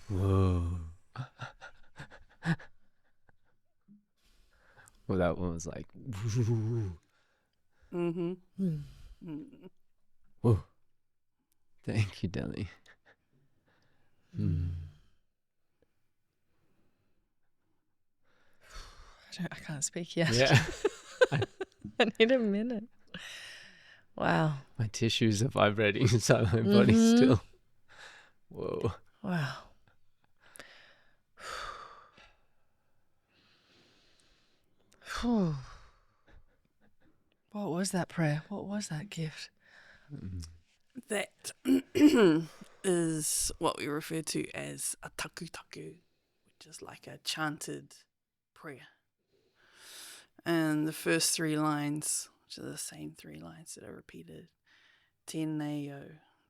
Whoa. Well, that one was like, Mm-hmm. whoa. Thank you, Deli. I can't speak yet. Yeah. I need a minute. Wow. My tissues are vibrating inside my body still. Whoa. Wow. What was that prayer? What was that gift? That is what we refer to as a taku taku, which is like a chanted prayer. And the first 3 lines, which are the same 3 lines that are repeated, tēnei o,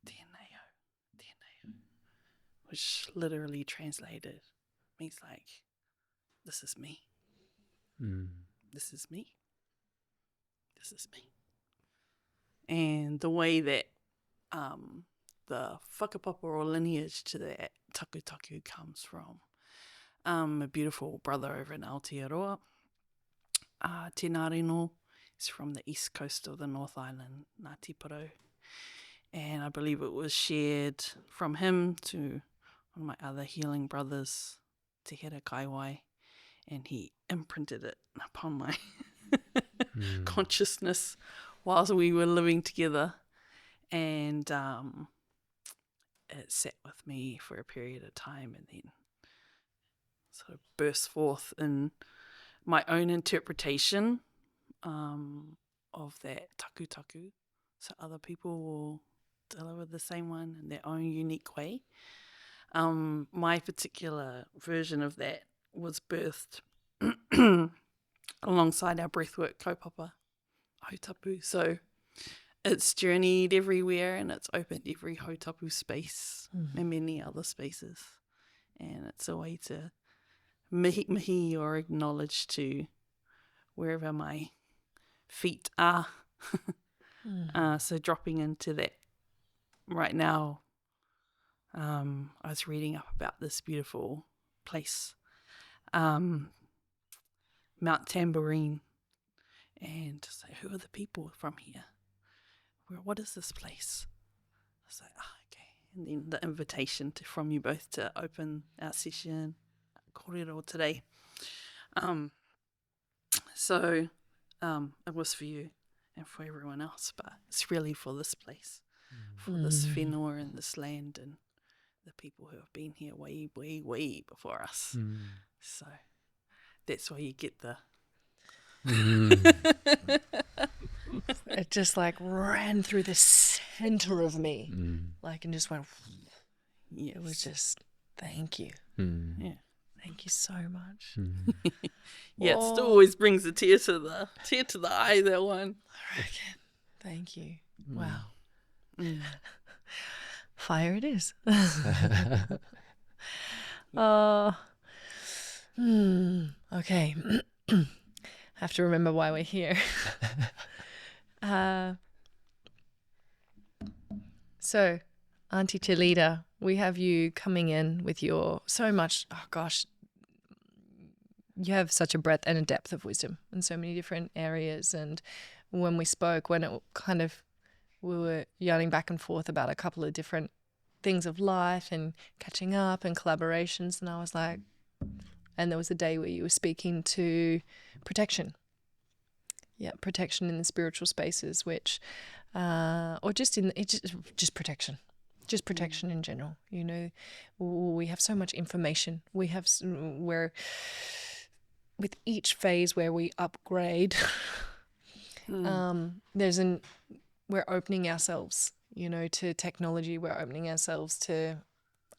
tēnei o, tēnei o, which literally translated means like, this is me. This is me. This is me. And the way that the whakapapa or lineage to that taku taku comes from a beautiful brother over in Aotearoa, Tēnā Reno. He's from the east coast of the North Island, Ngāti Porou. And I believe it was shared from him to one of my other healing brothers, Te Hera Kaiwai, and he imprinted it upon my consciousness whilst we were living together. And it sat with me for a period of time and then sort of burst forth in my own interpretation of that taku taku. So other people will deliver the same one in their own unique way. My particular version of that was birthed alongside our breathwork kaupapa, hautapu. So it's journeyed everywhere and it's opened every hautapu space and many other spaces. And it's a way to mihi or acknowledge to wherever my feet are. So dropping into that right now, I was reading up about this beautiful place, Mount Tambourine, and just like, who are the people from here? What is this place? I was like, okay. And then the invitation from you both to open our session, kōrero today. So it was for you and for everyone else, but it's really for this place, for this whenua and this land and the people who have been here way, way, way before us. So that's why you get the... It just like ran through the center of me, like, and just went. Yes. It was just, thank you. Yeah. Thank you so much. Yeah, it still always brings a tear to the eye, that one. I reckon. Thank you. Wow. Fire it is. Okay. Have to remember why we're here. So, Auntie Chelita, we have you coming in with your so much, oh gosh, you have such a breadth and a depth of wisdom in so many different areas. And when we spoke, when it kind of, we were yarning back and forth about a couple of different things of life and catching up and collaborations, and I was like, and there was a day where you were speaking to protection protection in the spiritual spaces, which, or just just protection. Just protection in general. You know, we have so much information. We have, where with each phase where we upgrade, we're opening ourselves, you know, to technology. We're opening ourselves to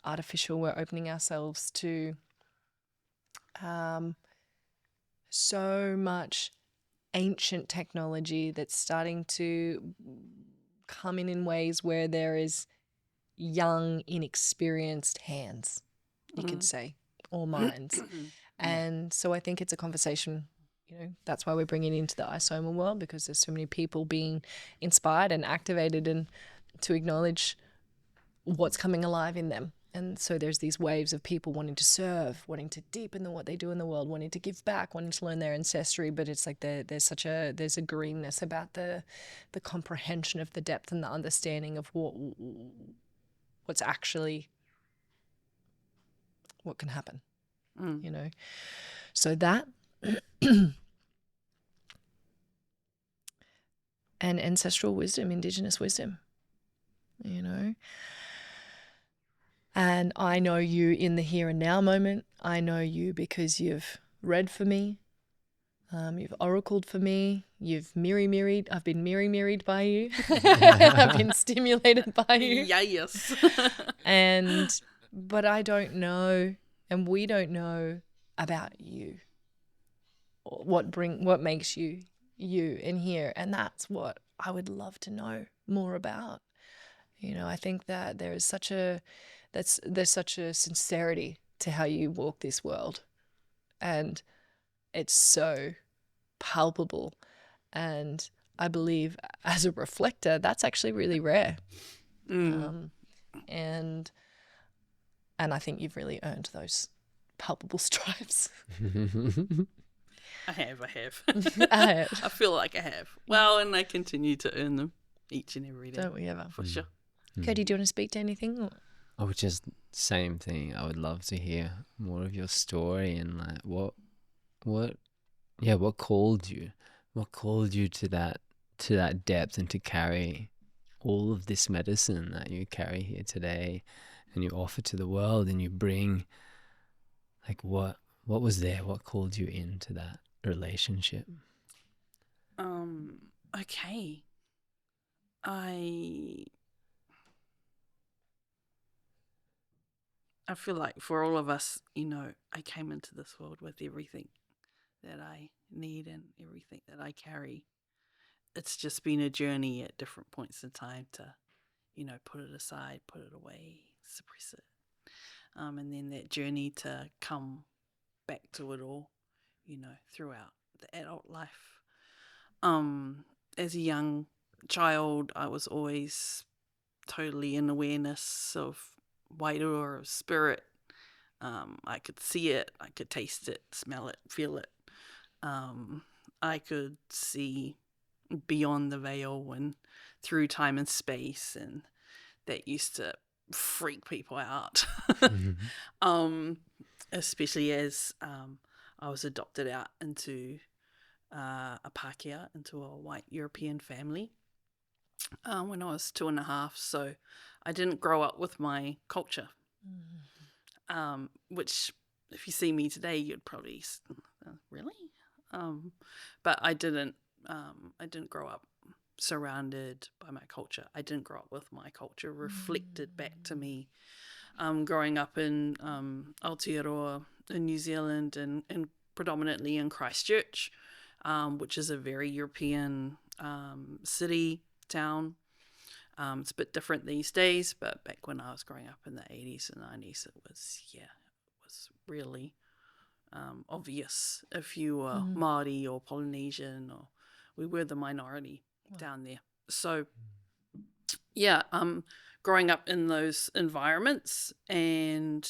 artificial. We're opening ourselves to so much ancient technology that's starting to come in ways where there is young, inexperienced hands, you could say, or minds. And so I think it's a conversation, you know, that's why we're bringing it into the iSoma world, because there's so many people being inspired and activated and to acknowledge what's coming alive in them. And so there's these waves of people wanting to serve, wanting to deepen what they do in the world, wanting to give back, wanting to learn their ancestry. But it's like there's a greenness about the comprehension of the depth and the understanding of what's actually, what can happen, you know. So that and ancestral wisdom, Indigenous wisdom, you know. And I know you in the here and now moment. I know you because you've read for me, you've oracled for me, you've mirrored. I've been mirrored by you. I've been stimulated by you. Yes. But I don't know, and we don't know about you. What makes you in here, and that's what I would love to know more about. You know, I think that there's such a sincerity to how you walk this world, and it's so palpable. And I believe as a reflector, that's actually really rare. And I think you've really earned those palpable stripes. I have. I feel like I have. Well, and I continue to earn them each and every day. Don't we ever? For sure. Cody, do you want to speak to anything? Or? I would just, same thing. I would love to hear more of your story and like what called you? What called you to that depth and to carry all of this medicine that you carry here today and you offer to the world, and you bring, like, what was there? What called you into that relationship? Okay. I feel like for all of us, you know, I came into this world with everything that I need and everything that I carry. It's just been a journey at different points in time to, you know, put it aside, put it away, suppress it. And then that journey to come back to it all, you know, throughout the adult life. As a young child, I was always totally in awareness of wairua, of spirit. I could see it, I could taste it, smell it, feel it. I could see beyond the veil and through time and space, and that used to freak people out. Especially as I was adopted out into a Pākehā, into a white European family when I was 2.5. So I didn't grow up with my culture, which if you see me today, you'd probably really. But I didn't grow up surrounded by my culture. I didn't grow up with my culture reflected back to me. Growing up in Aotearoa in New Zealand and predominantly in Christchurch, which is a very European city, town. It's a bit different these days, but back when I was growing up in the 80s and 90s, it was really obvious if you were Maori or Polynesian, or we were the minority down there. So growing up in those environments, and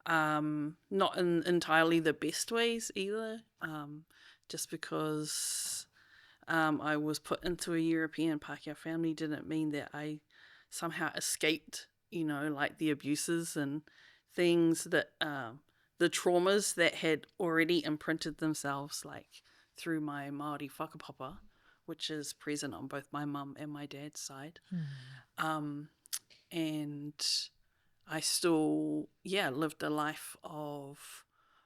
not in entirely the best ways either, just because I was put into a European Pākehā family didn't mean that I somehow escaped, you know, like the abuses and things that the traumas that had already imprinted themselves like through my Maori whakapapa, which is present on both my mum and my dad's side. And I still, lived a life of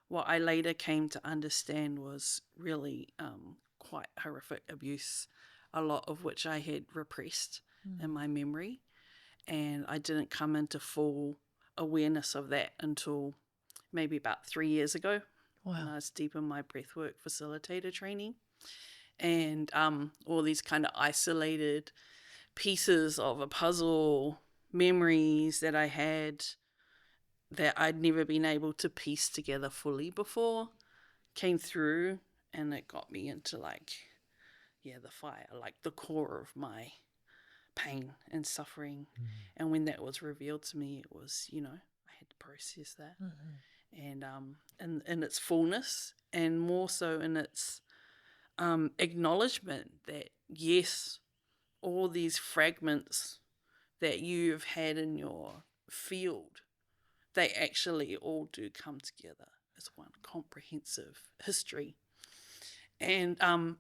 what I later came to understand was really quite horrific abuse, a lot of which I had repressed in my memory. And I didn't come into full awareness of that until maybe about 3 years ago. Wow. When I was deep in my breathwork facilitator training. And all these kind of isolated pieces of a puzzle, memories that I had that I'd never been able to piece together fully before came through, and it got me into the fire, like the core of my pain and suffering. And when that was revealed to me, it was, I had to process that. And in its fullness, and more so in its acknowledgement that, yes, all these fragments that you've had in your field, they actually all do come together as one comprehensive history. And, I'm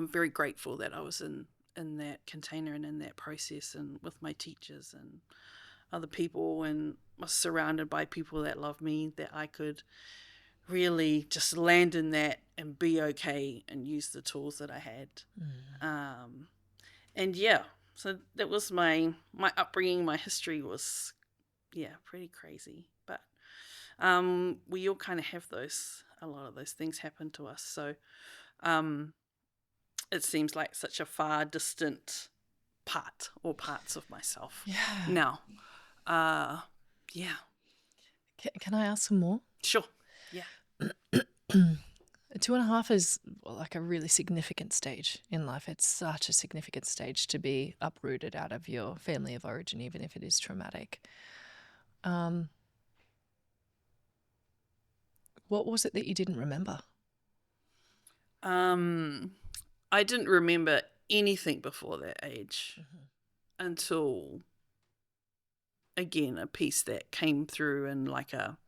very grateful that I was in that container and in that process, and with my teachers and other people, and was surrounded by people that love me, that I could really just land in that and be okay and use the tools that I had. So that was my upbringing. My history was, pretty crazy. But we all kind of have a lot of those things happen to us. So it seems like such a far distant part or parts of myself now. Can I ask some more? Sure. Yeah. 2.5 is like a really significant stage in life. It's such a significant stage to be uprooted out of your family of origin, even if it is traumatic. What was it that you didn't remember? I didn't remember anything before that age until, again, a piece that came through in like a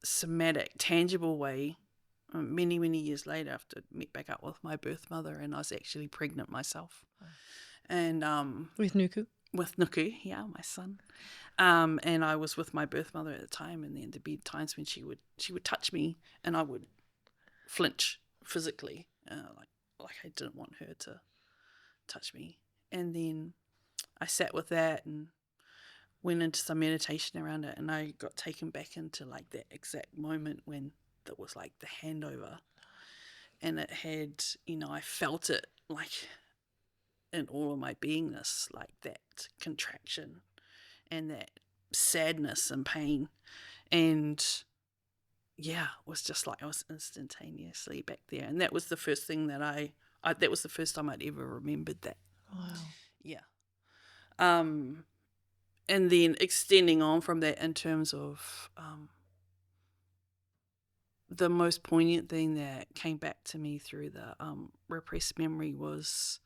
somatic, tangible way many, many years later, after I met back up with my birth mother, and I was actually pregnant myself. And With Nuku? With Nuku, my son. And I was with my birth mother at the time, and then there'd be times when she would touch me, and I would flinch physically, like I didn't want her to touch me. And then I sat with that and went into some meditation around it, and I got taken back into like that exact moment when that was like the handover, and it had, I felt it like in all of my beingness, like that contraction and that sadness and pain. And it was just like I was instantaneously back there. And that was the first thing that that was the first time I'd ever remembered that. Wow. Yeah. And then extending on from that in terms of the most poignant thing that came back to me through the repressed memory was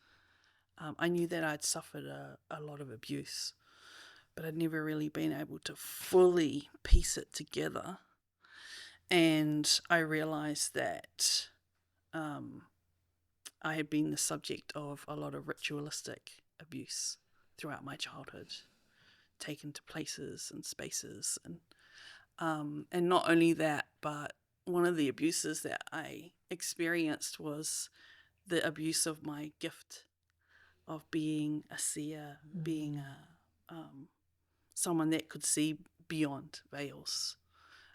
I knew that I'd suffered a lot of abuse, but I'd never really been able to fully piece it together. And I realized that I had been the subject of a lot of ritualistic abuse throughout my childhood, taken to places and spaces. And not only that, but one of the abuses that I experienced was the abuse of my gift of being a seer, being someone that could see beyond veils,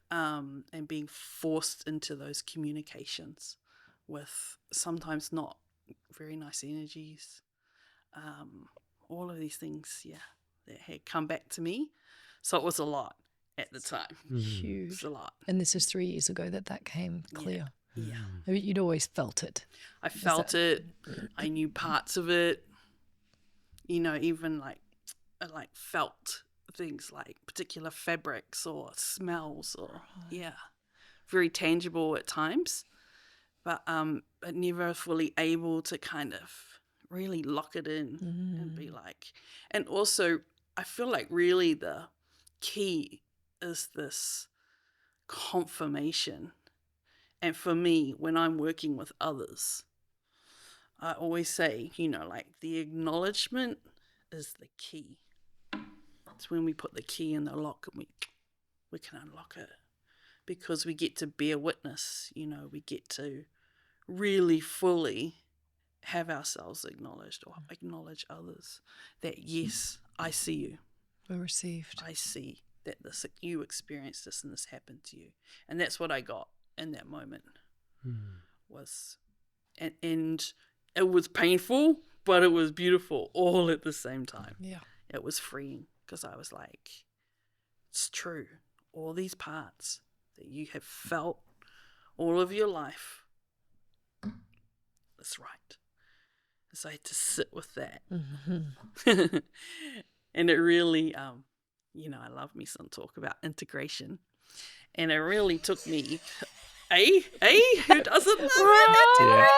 and being forced into those communications with sometimes not very nice energies. All of these things, that had come back to me. So it was a lot at the time. Huge. It was a lot. And this is 3 years ago that came clear. Yeah. I mean, you'd always felt it. I felt it. I knew parts of it. Even like felt things like particular fabrics or smells or very tangible at times, but never fully able to kind of really lock it in and be like. And also, I feel like really the key is this confirmation And for me, when I'm working with others, I always say, like the acknowledgement is the key. It's when we put the key in the lock and we can unlock it, because we get to bear witness, we get to really fully have ourselves acknowledged, or acknowledge others, that yes, I see you. We're received. I see that you experienced this and this happened to you. And that's what I got in that moment. Was and it was painful, but it was beautiful all at the same time. Yeah. It was freeing, because I was like, it's true. All these parts that you have felt all of your life, that's right. So I had to sit with that. Mm-hmm. And it really, I love me some talk about integration. And it really took me, who doesn't love integration?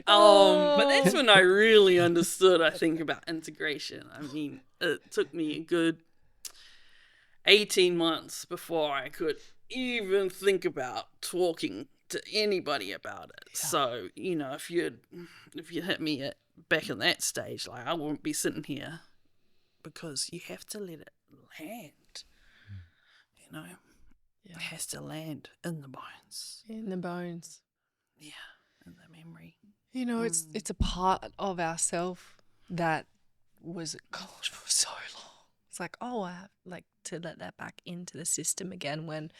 But that's when I really understood, I think, about integration. I mean, it took me a good 18 months before I could even think about talking to anybody about it. Yeah. So, if you hit me back in that stage, like, I wouldn't be sitting here, because you have to let it land. Yeah. It has to land in the bones. In the bones. Yeah, in the memory. It's a part of ourself that was, gosh, for so long. It's like, I have to let that back into the system again when,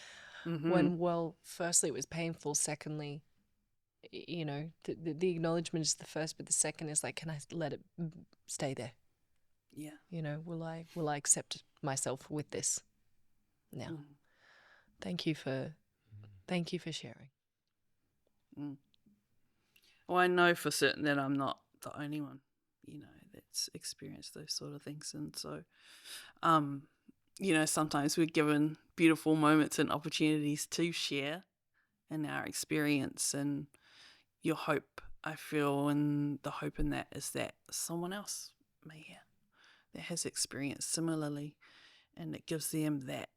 well, firstly it was painful. Secondly, the acknowledgement is the first, but the second is like, can I let it stay there? Yeah. Will I accept myself with this now? Thank you for sharing. Well, I know for certain that I'm not the only one, that's experienced those sort of things. And so, sometimes we're given beautiful moments and opportunities to share in our experience, and your hope, I feel, and the hope in that is that someone else may hear that has experienced similarly, and it gives them that,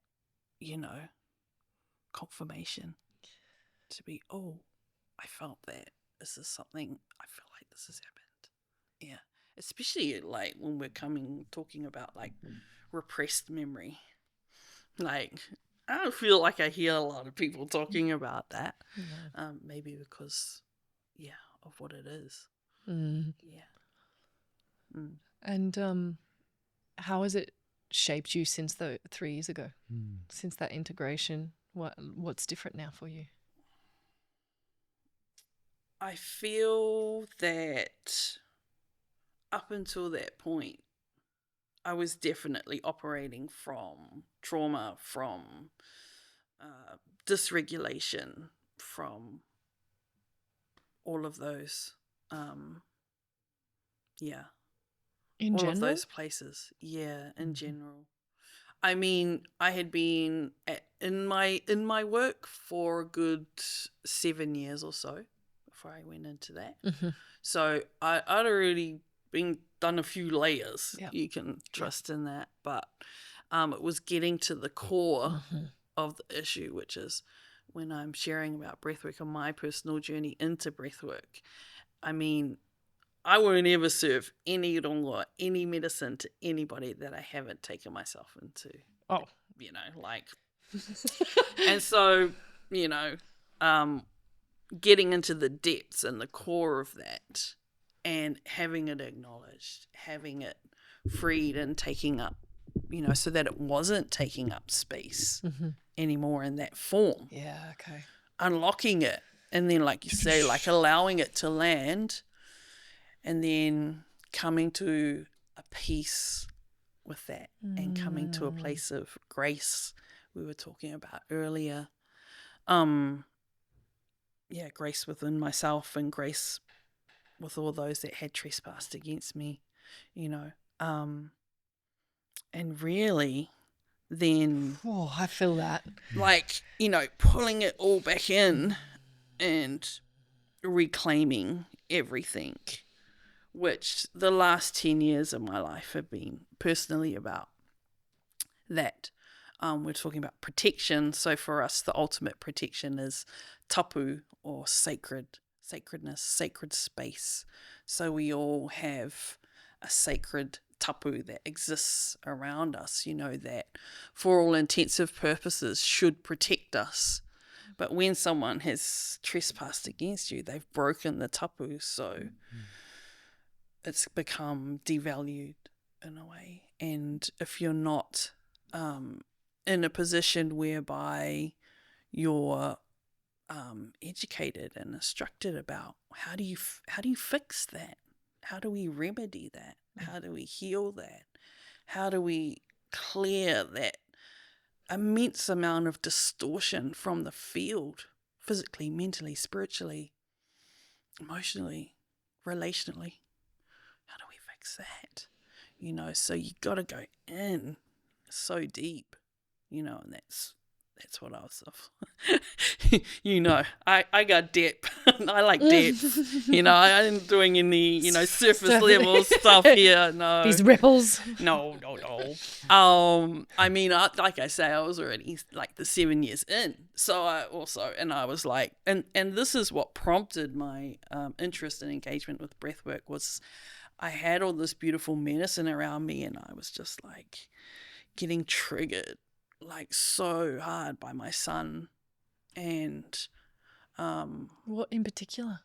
confirmation to be, I felt that. This is something, I feel like this has happened. Yeah. Especially like when we're talking about like repressed memory. Like, I don't feel like I hear a lot of people talking about that. Maybe because, of what it is. Yeah. And how has it shaped you since 3 years ago? Since that integration, what's different now for you? I feel that up until that point, I was definitely operating from trauma, from dysregulation, from all of those. In all general? of those places. Yeah, in general. I mean, I had been in my work for a good 7 years or so before I went into that. So I'd already done a few layers. Yep. You can trust in that, but it was getting to the core of the issue, which is when I'm sharing about breathwork and my personal journey into breathwork. I mean, I won't ever serve any rongoa, any medicine to anybody that I haven't taken myself into. Oh. And so, getting into the depths and the core of that and having it acknowledged, having it freed and taking up, so that it wasn't taking up space anymore in that form. Yeah, okay. Unlocking it. And then, like you say, like allowing it to land. And then coming to a peace with that and coming to a place of grace we were talking about earlier. Grace within myself and grace with all those that had trespassed against me, and really then... Oh, I feel that. Like, pulling it all back in and reclaiming everything, which the last 10 years of my life have been personally about that. we're talking about protection. So for us, the ultimate protection is tapu, or sacredness, sacred space. So we all have a sacred tapu that exists around us, that for all intensive purposes should protect us. But when someone has trespassed against you, they've broken the tapu, so it's become devalued in a way. And if you're not in a position whereby you're educated and instructed about how do you fix that, how do we remedy that, how do we heal that, how do we clear that immense amount of distortion from the field, physically, mentally, spiritually, emotionally, relationally, how do we fix that? So you got to go in so deep, and that's what I was of. I got depth. I like depth. I ain't doing any, surface level stuff here. No. These ripples. No. I mean, like I say, I was already like the 7 years in. So I was like, and this is what prompted my interest and engagement with breathwork. Was I had all this beautiful medicine around me, and I was just like getting triggered like so hard by my son. And what in particular?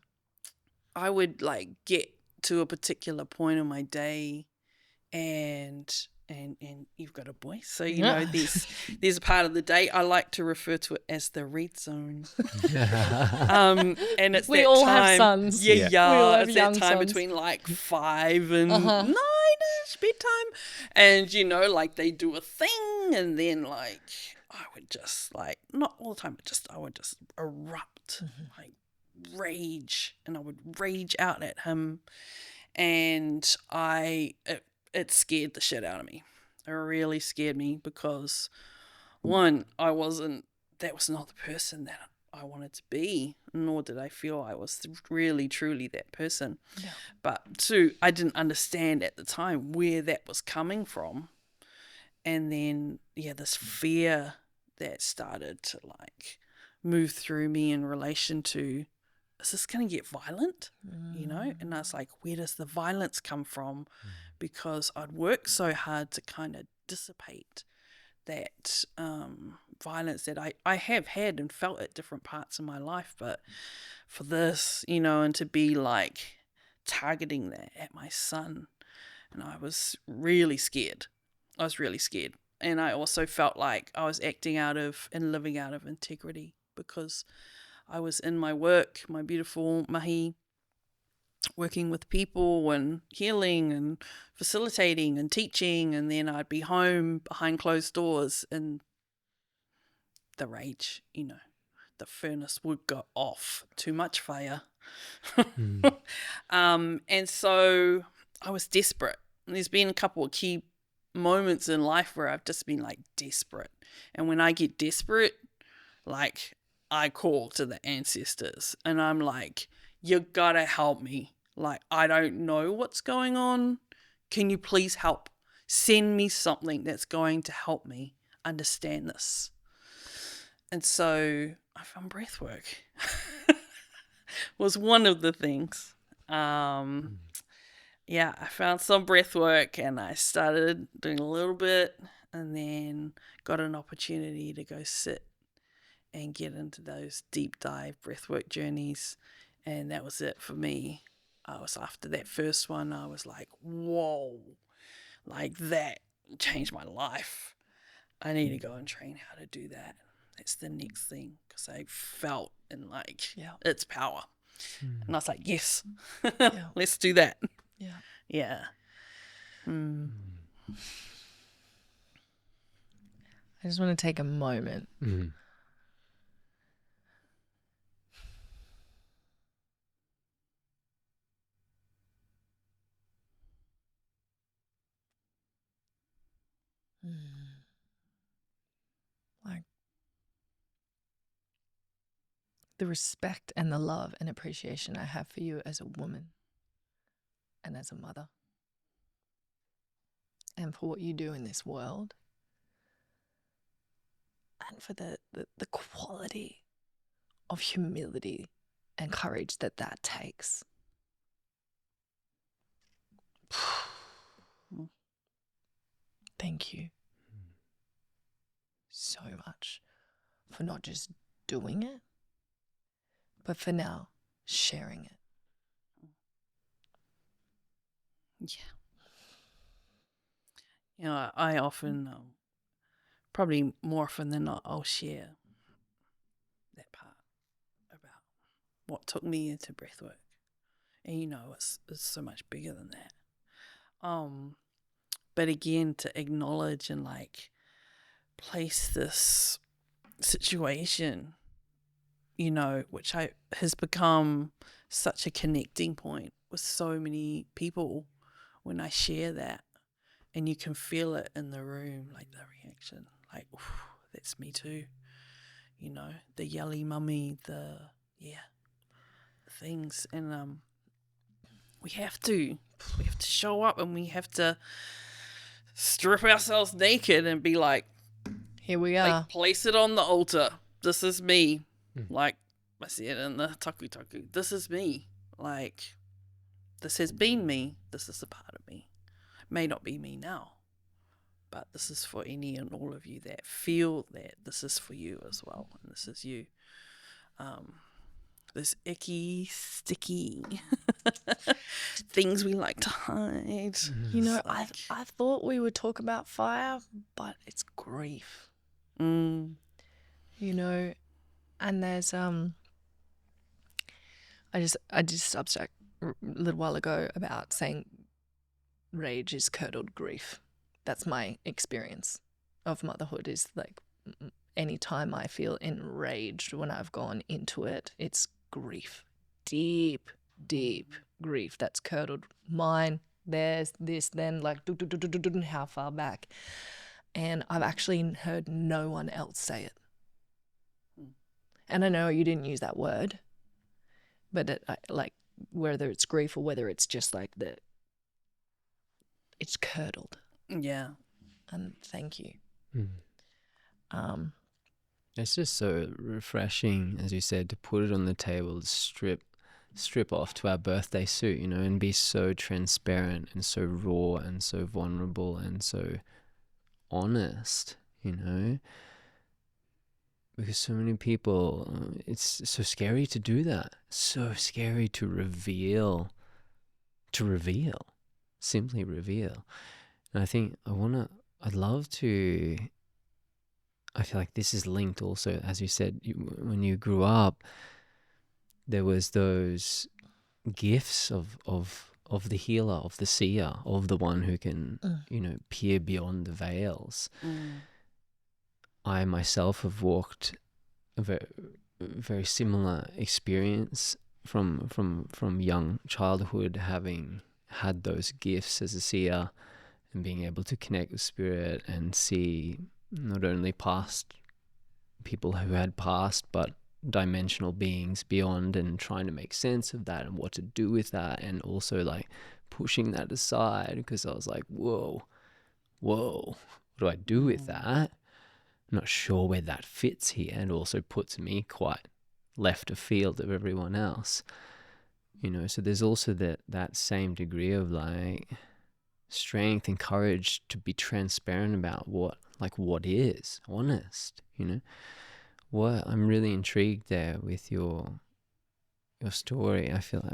I would like get to a particular point in my day, and you've got a boy, so there's a part of the day I like to refer to it as the red zone. And it's we that all time, have sons. yeah. We all have It's young that time sons. between like 5 and 9ish bedtime, and like they do a thing, and then like I would just like, not all the time, but I would just erupt, like rage, and I would rage out at him, and it scared the shit out of me. It really scared me because, one, that was not the person that I wanted to be, nor did I feel I was really, truly that person. Yeah. But two, I didn't understand at the time where that was coming from. And then, this fear that started to like move through me in relation to, is this going to get violent? And I was like, where does the violence come from? Because I'd worked so hard to kind of dissipate that violence that I have had and felt at different parts of my life. But for this, and to be like targeting that at my son, and I was really scared. And I also felt like I was acting out of and living out of integrity, because I was in my work, my beautiful mahi, working with people and healing and facilitating and teaching, and then I'd be home behind closed doors, and the rage, the furnace would go off. Too much fire. And so I was desperate. And there's been a couple of key moments in life where I've just been like desperate. And when I get desperate, like I call to the ancestors and I'm like, you gotta help me. Like, I don't know what's going on. Can you please help? Send me something that's going to help me understand this. And so I found breathwork. Was one of the things. I found some breathwork and I started doing a little bit, and then got an opportunity to go sit and get into those deep dive breathwork journeys. And that was it for me. After that first one, I was like, whoa, like that changed my life. I need to go and train how to do that. That's the next thing, because I felt in like its power. And I was like, yes, let's do that. Yeah. I just want to take a moment. Like the respect and the love and appreciation I have for you as a woman and as a mother, and for what you do in this world. and for the quality of humility and courage that takes. Thank you so much for not just doing it, but for now sharing it. Yeah. You know, I often, probably more often than not, I'll share that part about what took me into breathwork. And you know, it's so much bigger than that. But again, to acknowledge and like place this situation, you know, which has become such a connecting point with so many people when I share that, and you can feel it in the room, like the reaction, like, that's me too, you know, the yelly mummy, the things, and we have to show up, and we have to strip ourselves naked and be like, here we are. like, place it on the altar. This is me. Like I said in the taku, this is me. Like, this has been me. This is a part of me. May not be me now, but this is for any and all of you that feel that this is for you as well. And this is you. This icky, sticky things we like to hide. You know, I thought we would talk about fire, but it's grief. You know, and there's I did subject a little while ago about saying rage is curdled grief. That's my experience of motherhood, is like anytime I feel enraged when I've gone into it, it's grief. Deep grief that's curdled mine, theirs, this, then, like how far back. And I've actually heard no one else say it. And I know you didn't use that word, but like whether it's grief or whether it's just like it's curdled. Yeah. And thank you. It's just so refreshing, as you said, to put it on the table, strip off to our birthday suit, you know, and be so transparent and so raw and so vulnerable and so honest, you know, because so many people, it's so scary to do that, so scary to reveal, simply reveal. And I think I'd love to, I feel like this is linked also, as you said, when you grew up, there was those gifts of the healer, of the seer, of the one who can, you know, peer beyond the veils. I myself have walked a very, very similar experience from young childhood, having had those gifts as a seer and being able to connect with spirit and see not only past people who had passed, but dimensional beings beyond, and trying to make sense of that and what to do with that, and also like pushing that aside because I was like, whoa, what do I do with that? I'm not sure where that fits here, and also puts me quite left of field of everyone else, you know. So there's also that same degree of like strength and courage to be transparent about what is honest, you know. What I'm really intrigued there with your story. I feel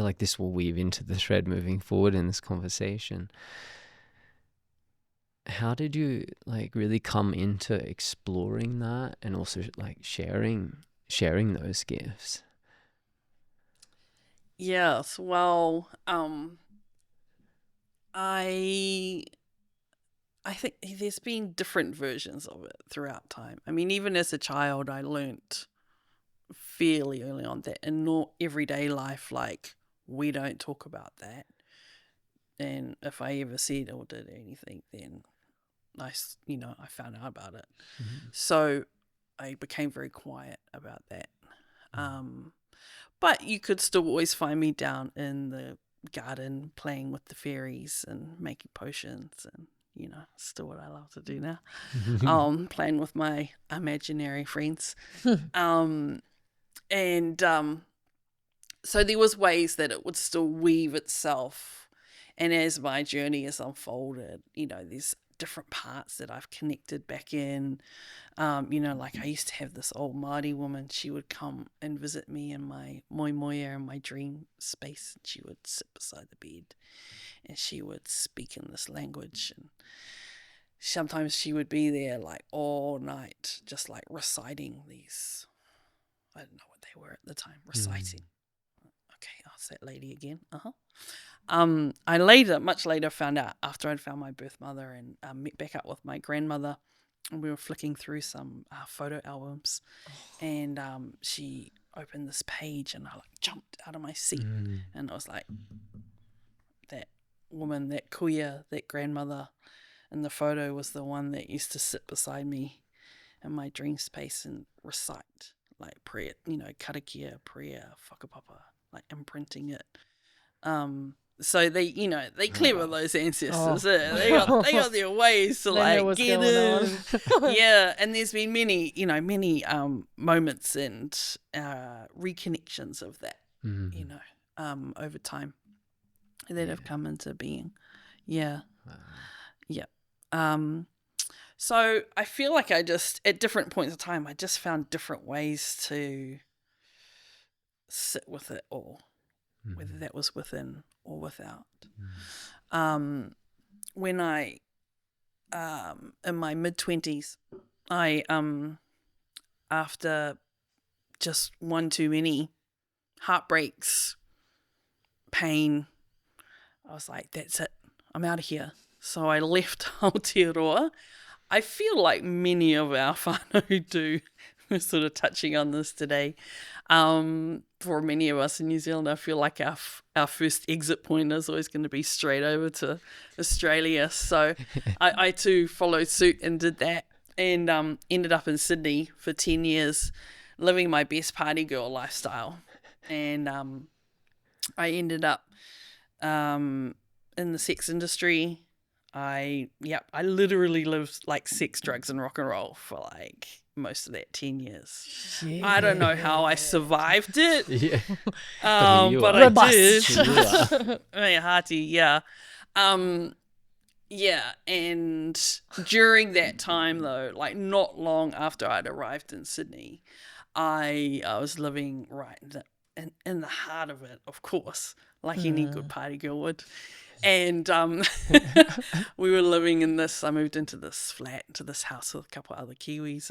like this will weave into the thread moving forward in this conversation. How did you like really come into exploring that and also like sharing those gifts? Yes. Well, I think there's been different versions of it throughout time. I mean, even as a child, I learnt fairly early on that in everyday life, like, we don't talk about that. And if I ever said or did anything, then I found out about it. So I became very quiet about that. But you could still always find me down in the garden playing with the fairies and making potions and still what I love to do now. Playing with my imaginary friends. So there was ways that it would still weave itself. And as my journey has unfolded, there's different parts that I've connected back in. Like I used to have this old Maori woman. She would come and visit me in my moimoia, in my dream space. And she would sit beside the bed and she would speak in this language. And sometimes she would be there like all night, just like reciting these, I don't know what they were at the time, reciting. Okay, I'll say that lady again. I much later found out, after I'd found my birth mother and met back up with my grandmother, and we were flicking through some photo albums, and she opened this page, and I like jumped out of my seat, and I was like, that woman, that kuia, that grandmother in the photo was the one that used to sit beside me in my dream space and recite like prayer, karakia, prayer, whakapapa, like imprinting it. So they clever, those ancestors. They got their ways to like get in. Yeah, and there's been many moments and reconnections of that, over time that have come into being. Yeah. Wow. Yeah. So I feel like I just, at different points of time, I just found different ways to sit with it all, whether that was within or without. When I, in my mid-20s, I, after just one too many heartbreaks, pain, I was like, that's it, I'm out of here. So I left Aotearoa. I feel like many of our whānau do. We're sort of touching on this today. For many of us in New Zealand, I feel like our first exit point is always going to be straight over to Australia. So I too followed suit and did that, and ended up in Sydney for 10 years, living my best party girl lifestyle. And I ended up in the sex industry. I literally lived like sex, drugs, and rock and roll for like most of that 10 years. Yeah. I don't know how I survived it. Yeah. But I did. Hearty, yeah. Yeah, and during that time though, like not long after I'd arrived in Sydney, I was living right in the heart of it, of course, like any good party girl would. And we were living in this, I moved into this flat, into this house with a couple of other Kiwis,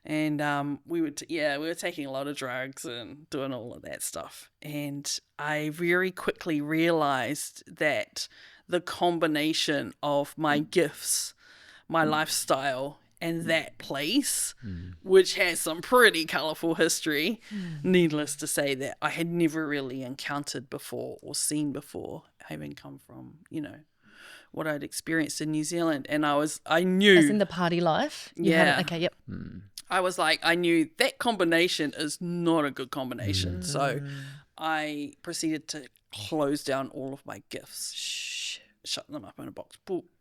and we were taking a lot of drugs and doing all of that stuff. And I very quickly realized that the combination of my gifts, my lifestyle, and that place, which has some pretty colourful history, needless to say, that I had never really encountered before or seen before, having come from, what I'd experienced in New Zealand. And I knew... As in the party life? Okay, yep. I was like, I knew that combination is not a good combination. So I proceeded to close down all of my gifts. Shut them up in a box.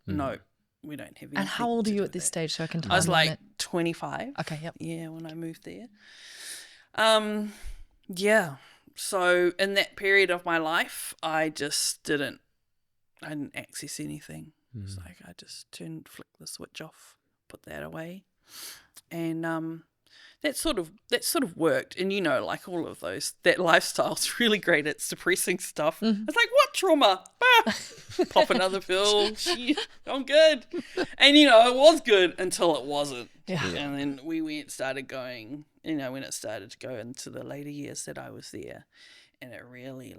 No. We don't have anything. And how old are you at this stage, so I can timeline it? I was like 25. Okay, yep. Yeah, when I moved there. Yeah. So in that period of my life, I didn't access anything. It's like I just flicked the switch off, put that away. And that sort of worked. And like all of those, that lifestyle's really great at suppressing stuff. It's like, what trauma? Pop another pill. I'm good. And it was good until it wasn't. Yeah. And then we started going, when it started to go into the later years that I was there, and it really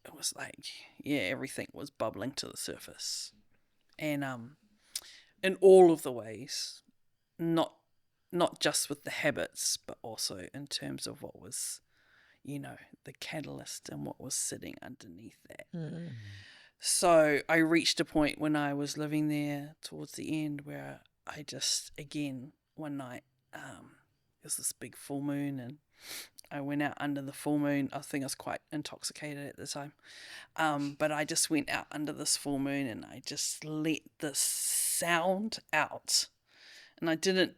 it was like, everything was bubbling to the surface. And in all of the ways, not just with the habits, but also in terms of what was, the catalyst and what was sitting underneath that. So I reached a point when I was living there towards the end where I just, again, one night, it was this big full moon, and I went out under the full moon. I think I was quite intoxicated at the time. But I just went out under this full moon and I just let this sound out. And I didn't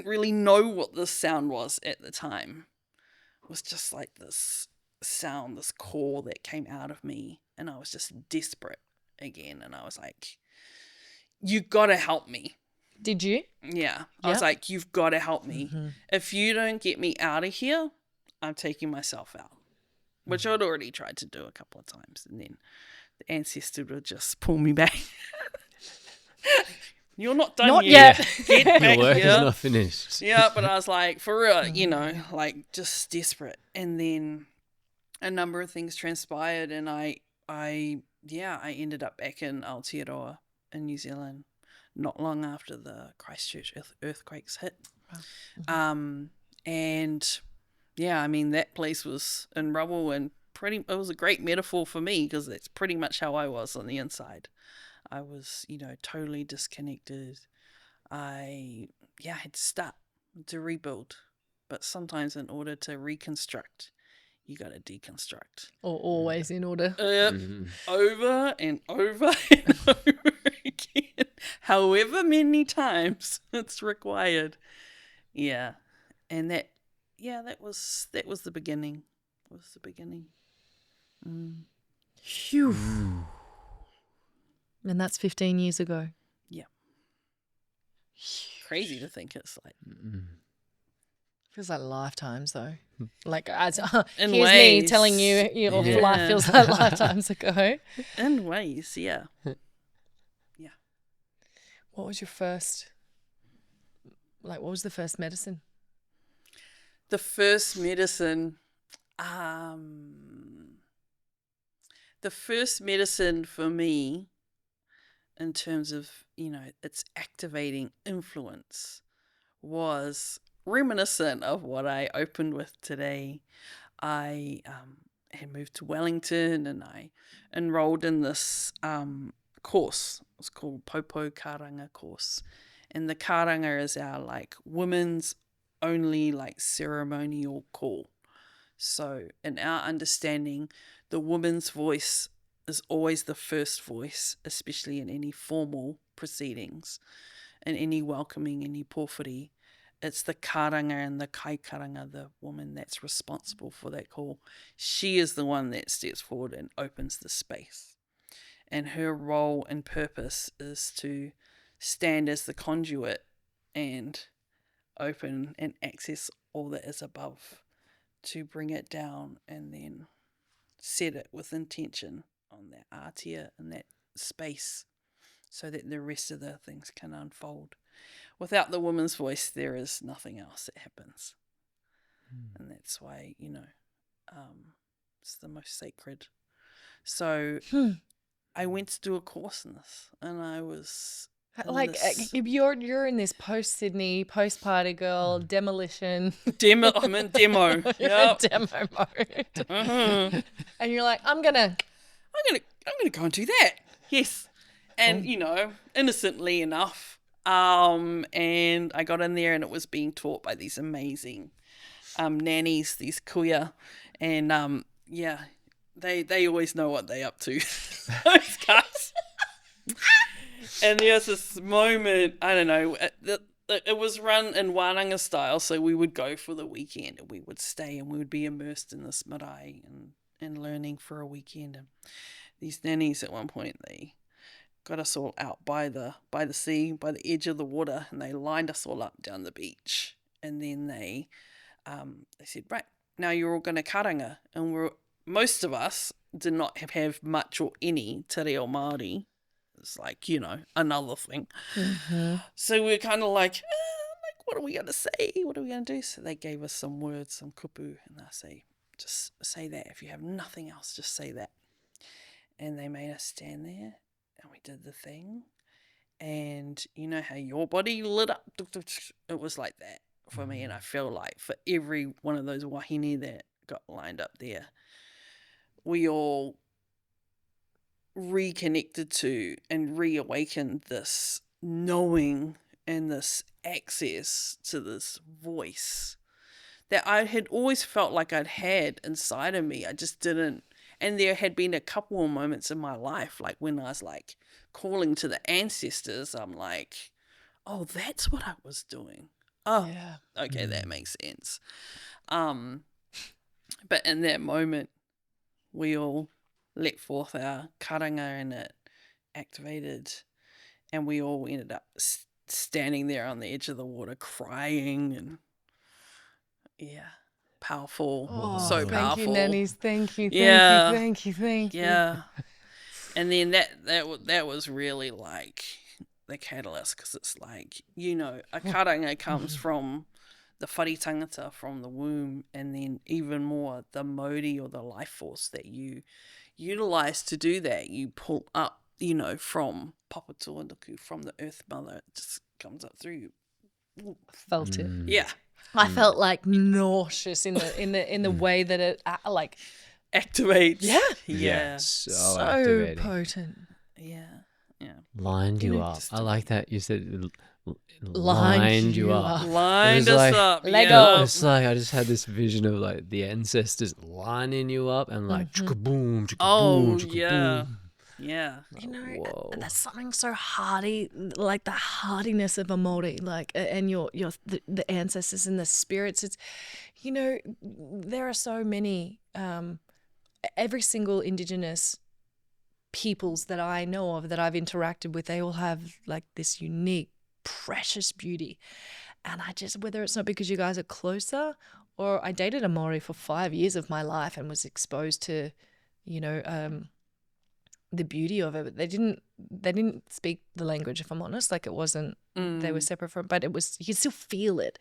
really know what this sound was at the time. It was just like this sound, this call that came out of me. And I was just desperate again. And I was like, you got to help me. Did you? Yeah. I was like, you've got to help me. Mm-hmm. If you don't get me out of here, I'm taking myself out. Which I'd already tried to do a couple of times. And then the ancestor would just pull me back. You're not done Not yet. yet. Get back Your work here. is not finished. Yeah, but I was like, for real, you know, like just desperate. And then a number of things transpired, and I ended up back in Aotearoa in New Zealand not long after the Christchurch earthquakes hit. Wow. And yeah, I mean, that place was in rubble, and it was a great metaphor for me because that's pretty much how I was on the inside. I was, you know, totally disconnected. I had to start to rebuild. But sometimes in order to reconstruct, you got to deconstruct. Or always in order. Over and over and over again. However many times it's required. Yeah. And that was the beginning. It was the beginning. Phew. And that's 15 years ago. Yeah. Crazy to think it's like. Feels like lifetimes though. Like as In here's me ways. telling you your Yeah. life feels like lifetimes ago. In ways, yeah. Yeah. What was your first? Like, what was the first medicine? The first medicine, the first medicine for me, in terms of, you know, its activating influence, was reminiscent of what I opened with today. I had moved to Wellington and I enrolled in this course. It's called Popo Karanga course. And the karanga is our like women's only like ceremonial call. So in our understanding, the woman's voice is always the first voice, especially in any formal proceedings, in any welcoming, any pōwhiri. It's the karanga and the kai karanga, the woman that's responsible for that call. She is the one that steps forward and opens the space. And her role and purpose is to stand as the conduit and open and access all that is above, to bring it down and then set it with intention on that atia and that space so that the rest of the things can unfold. Without the woman's voice, there is nothing else that happens. And that's why, you know, it's the most sacred. So I went to do a course in this, and I was Like you're in this post-Sydney, post-party girl, demolition. I'm in demo. You're in demo mode. And you're like, I'm gonna go and do that. Yes. And, you know, innocently enough, and I got in there and it was being taught by these amazing nannies, these kuya, and they always know what they're up to. Those guys. And there's this moment, I don't know, it was run in wānanga style, so we would go for the weekend and we would stay and we would be immersed in this marae and learning for a weekend. And these nannies at one point, they got us all out by the sea, by the edge of the water, and they lined us all up down the beach. And then they said, right, now you're all going to karanga. And most of us did not have much or any te reo Māori. It's like, you know, another thing. So we're kind of like, what are we going to say? What are we going to do? So they gave us some words, some kupu, and I say, just say that. If you have nothing else, just say that. And they made us stand there, and we did the thing. And you know how your body lit up? It was like that for me. And I feel like for every one of those wahine that got lined up there, we all reconnected to and reawakened this knowing and this access to this voice that I had always felt like I'd had inside of me. I just didn't. And there had been a couple of moments in my life, like when I was like calling to the ancestors, I'm like, oh, that's what I was doing. Oh, Yeah. okay, that makes sense. But in that moment, we all let forth our karanga and it activated, and we all ended up standing there on the edge of the water crying, and yeah, powerful, so Thank powerful. you, nannies. Thank you. Yeah. Thank you. Thank you. Yeah. And then that was really like the catalyst, because it's like, you know, a karanga comes from the whare tangata, from the womb, and then even more the Maori, or the life force that you utilize to do that. You pull up, you know, from Papa Tuandaku, from the Earth Mother. It just comes up through you. Felt it. Yeah. I felt like nauseous in the way that it like Activates. Yeah. Yeah. So, so activating. potent. Yeah. Yeah. Lined You you know, up. just I like that you said Lined you you up. up. Lined It was us like- up. Lego. Yeah. It's like I just had this vision of like the ancestors lining you up and like chicka-boom, chicka-boom, Oh, chicka-boom. yeah. Yeah. You know, Whoa. there's something so hearty, like the hardiness of a Maori, like, and the ancestors and the spirits. It's, you know, there are so many. Every single Indigenous peoples that I know of, that I've interacted with, they all have like this unique, precious beauty. And I just, whether it's not because you guys are closer, or I dated a Maori for 5 years of my life and was exposed to, you know, the beauty of it. But they didn't speak the language, if I'm honest. Like, it wasn't, they were separate from, but it was, you can still feel it.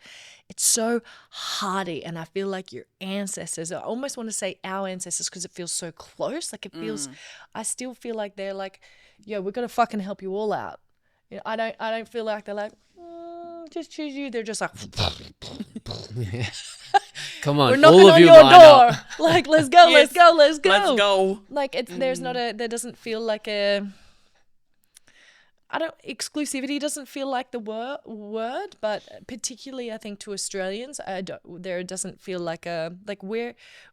It's so hearty. And I feel like your ancestors, I almost want to say our ancestors, because it feels so close. Like, it feels, I still feel like they're like, yo, we're going to fucking help you all out. You know, I don't feel like they're like, just choose you. They're just like, Come on, we're knocking all of on you your line door. up. Like, let's go, Yes. let's go, let's go. Let's go. Like, it's, there's not a, there doesn't feel like a, exclusivity doesn't feel like the word, but particularly I think to Australians, there doesn't feel like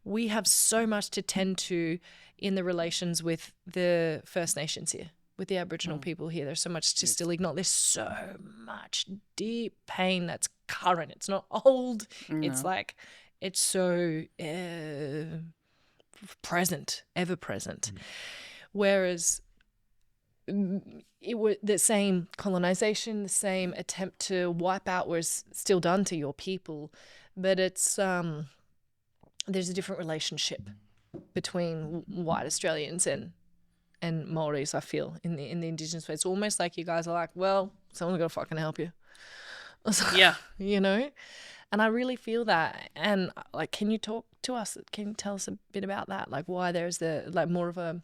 we have so much to tend to in the relations with the First Nations here, with the Aboriginal people here. There's so much to still ignore. There's so much deep pain that's current. It's not old. It's like, it's so present, ever present. Whereas it was the same colonization, the same attempt to wipe out was still done to your people, but it's there's a different relationship between white Australians and Maoris. I feel in the Indigenous way, it's almost like you guys are like, well, someone's got to fucking help you. Yeah. You know, and I really feel that. And like, can you talk to us? Can you tell us a bit about that? Like, why there's more of a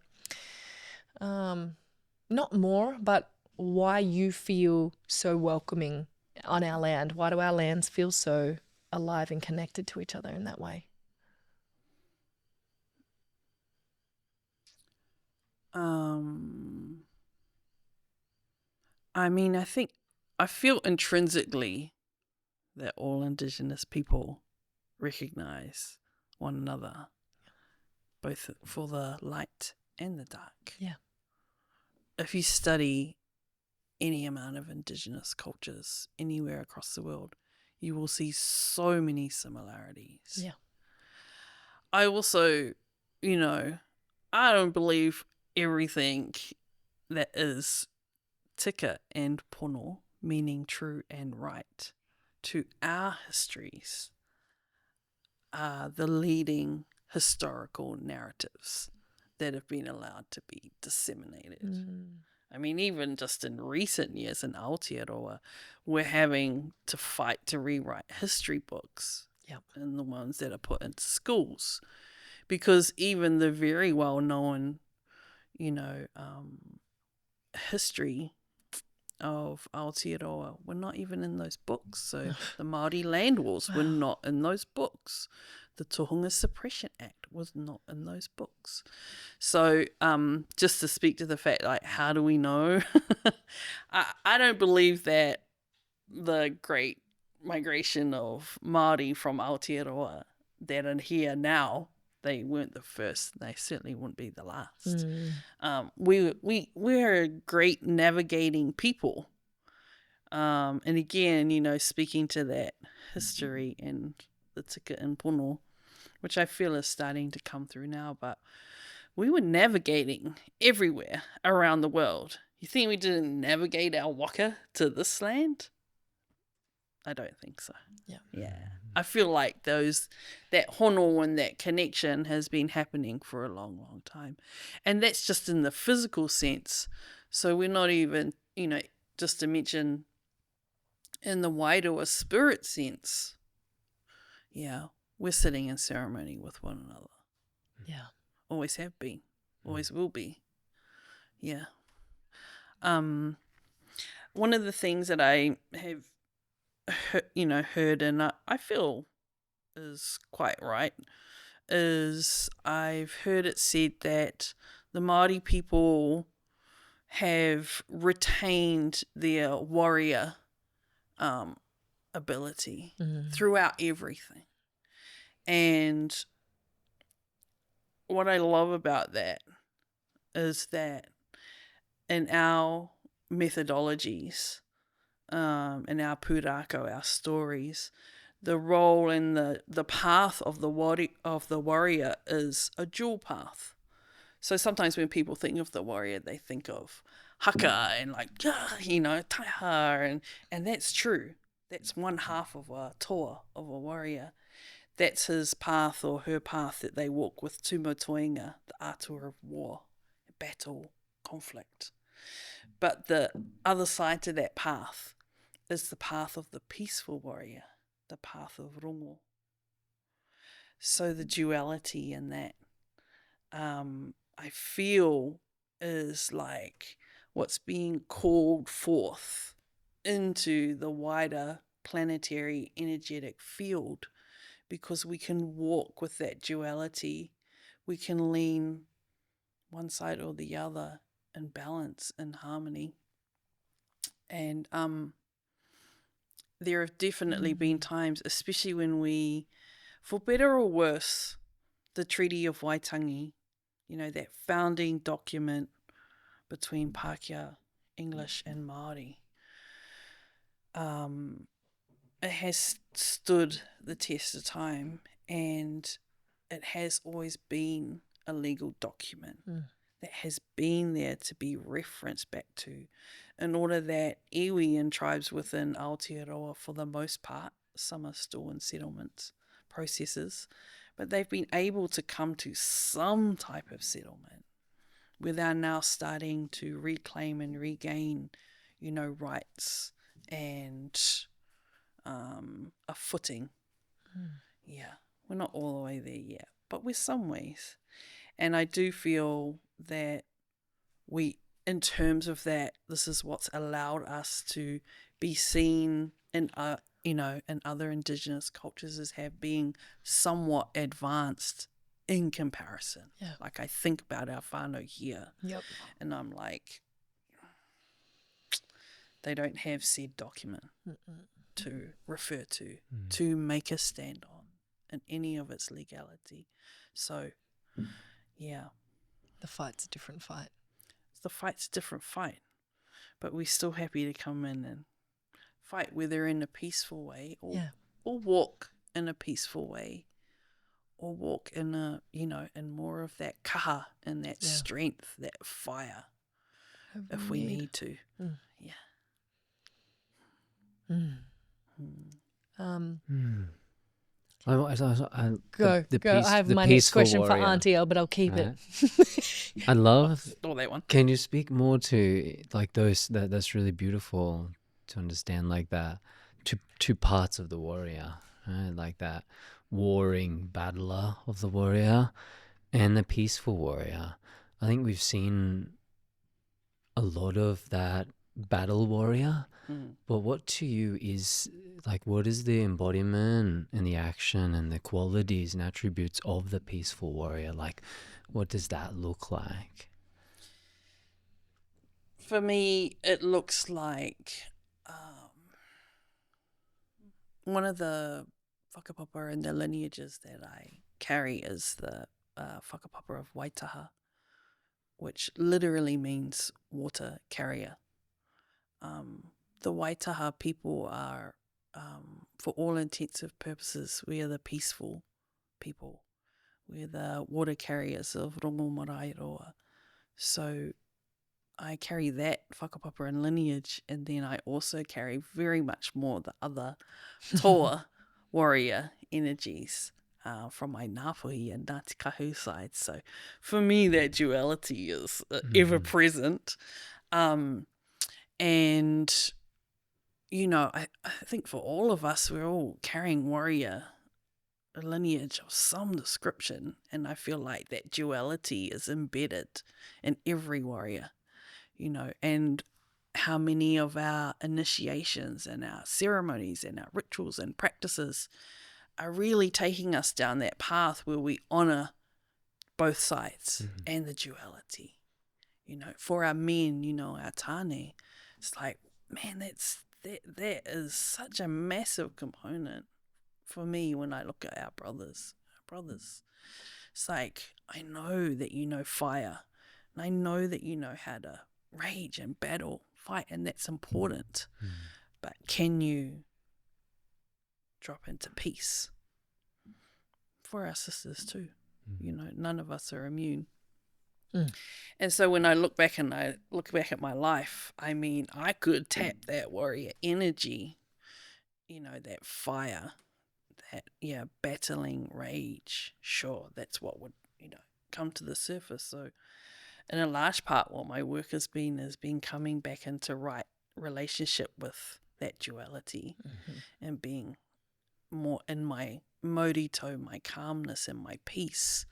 not more, but why you feel so welcoming on our land? Why do our lands feel so alive and connected to each other in that way? I mean, I feel intrinsically that all Indigenous people recognize one another, both for the light and the dark. Yeah. If you study any amount of Indigenous cultures anywhere across the world, you will see so many similarities. Yeah. I also, you know, I don't believe everything that is tika and pono, meaning true and right, to our histories are the leading historical narratives that have been allowed to be disseminated. I mean, even just in recent years in Aotearoa, we're having to fight to rewrite history books and the ones that are put into schools, because even the very well-known, you know, history of Aotearoa were not even in those books. So the Maori land wars were not in those books. The Tohunga Suppression Act was not in those books. So just to speak to the fact, like, how do we know? I don't believe that the great migration of Maori from Aotearoa that are here now, they weren't the first. They certainly wouldn't be the last. We're a great navigating people. And again, speaking to that history and the tika and pono, which I feel is starting to come through now, but we were navigating everywhere around the world. You think we didn't navigate our waka to this land? I don't think so. Yeah. I feel like that hono and that connection has been happening for a long, long time. And that's just in the physical sense. So we're not even, just to mention in the wider spirit sense, we're sitting in ceremony with one another. Yeah. Always have been. Always will be. Yeah. One of the things that I have heard and I feel is quite right is I've heard it said that the Maori people have retained their warrior ability throughout everything. And what I love about that is that in our methodologies, in our pūrākau, our stories, the role and the path of the warrior is a dual path. So sometimes when people think of the warrior, they think of haka and taiha, and that's true. That's one half of a toa, of a warrior. That's his path or her path that they walk with tumotoinga, the atua of war, battle, conflict. But the other side to that path is the path of the peaceful warrior, the path of rongo. So the duality in that, I feel, is like what's being called forth into the wider planetary energetic field, because we can walk with that duality. We can lean one side or the other in balance, in harmony. And there have definitely been times, especially when we, for better or worse, the Treaty of Waitangi, that founding document between Pākehā, English and Maori, it has stood the test of time, and it has always been a legal document that has been there to be referenced back to, in order that iwi and tribes within Aotearoa, for the most part, some are still in settlement processes, but they've been able to come to some type of settlement where they're now starting to reclaim and regain, rights and a footing. Yeah, we're not all the way there yet, but we're some ways. And I do feel that we, in terms of that, this is what's allowed us to be seen in in other Indigenous cultures as being somewhat advanced in comparison. Yeah. Like, I think about our whānau here, and I'm like, they don't have said document to refer to make a stand on in any of its legality. So, yeah. The fight's a different fight. The fight's a different fight, but we're still happy to come in and fight, whether in a peaceful way or walk in a peaceful way, or walk in a, in more of that kaha and that strength, that fire, if we need to. Yeah. Go. Peace, I have the my next question warrior, for Auntie El, but I'll keep it. I love that one. Can you speak more to like those? That's really beautiful to understand, like that two parts of the warrior, right? Like that warring battler of the warrior and the peaceful warrior. I think we've seen a lot of that battle warrior. But what to you is, like, what is the embodiment and the action and the qualities and attributes of the peaceful warrior? Like, what does that look like? For me, it looks like one of the whakapapa and the lineages that I carry is the whakapapa of Waitaha, which literally means water carrier. The Waitaha people are, for all intensive purposes, we are the peaceful people. We're the water carriers of rongo marae roa. So I carry that whakapapa and lineage, and then I also carry very much more the other toa warrior energies from my Ngāpuhi and Ngāti Kahu side. So for me, that duality is ever present. And, you know, I think for all of us, we're all carrying warrior lineage of some description, and I feel like that duality is embedded in every warrior, you know, and how many of our initiations and our ceremonies and our rituals and practices are really taking us down that path where we honor both sides and the duality. You know, for our men, you know, our tāne, it's like, man, that is such a massive component for me when I look at our brothers. It's like, I know that you know fire, and I know that you know how to rage and battle, fight, and that's important. But can you drop into peace? For our sisters too. You know, none of us are immune. And so when I look back at my life, I mean, I could tap that warrior energy, you know, that fire, that, battling rage. Sure, that's what would, you know, come to the surface. So in a large part, what my work has been coming back into right relationship with that duality and being more in my maurito, my calmness and my peace,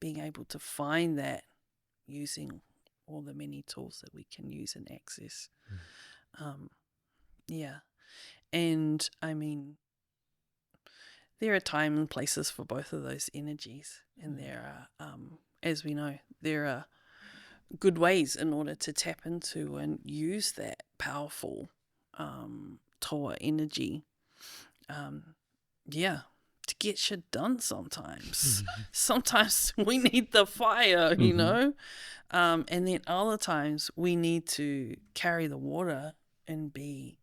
being able to find that using all the many tools that we can use and access. And I mean, there are time and places for both of those energies, and there are, as we know, there are good ways in order to tap into and use that powerful toa energy, to get shit done sometimes. Sometimes we need the fire, you know, and then other times we need to carry the water and be,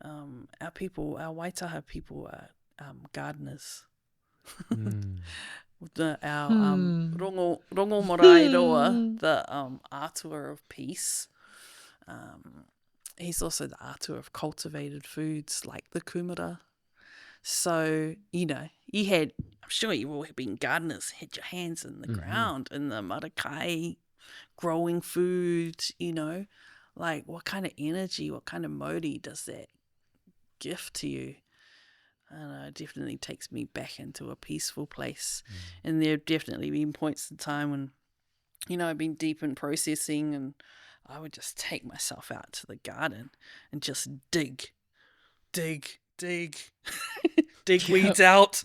our Waitaha people are gardeners. Our rongo marae roa, the atua of peace. He's also the atua of cultivated foods like the kumara. So, you know, I'm sure you've all been gardeners, had your hands in the ground, in the marakai, growing food, you know, like what kind of energy, what kind of Maori does that gift to you? And it definitely takes me back into a peaceful place. And there have definitely been points in time when, you know, I've been deep in processing, and I would just take myself out to the garden and just dig weeds out.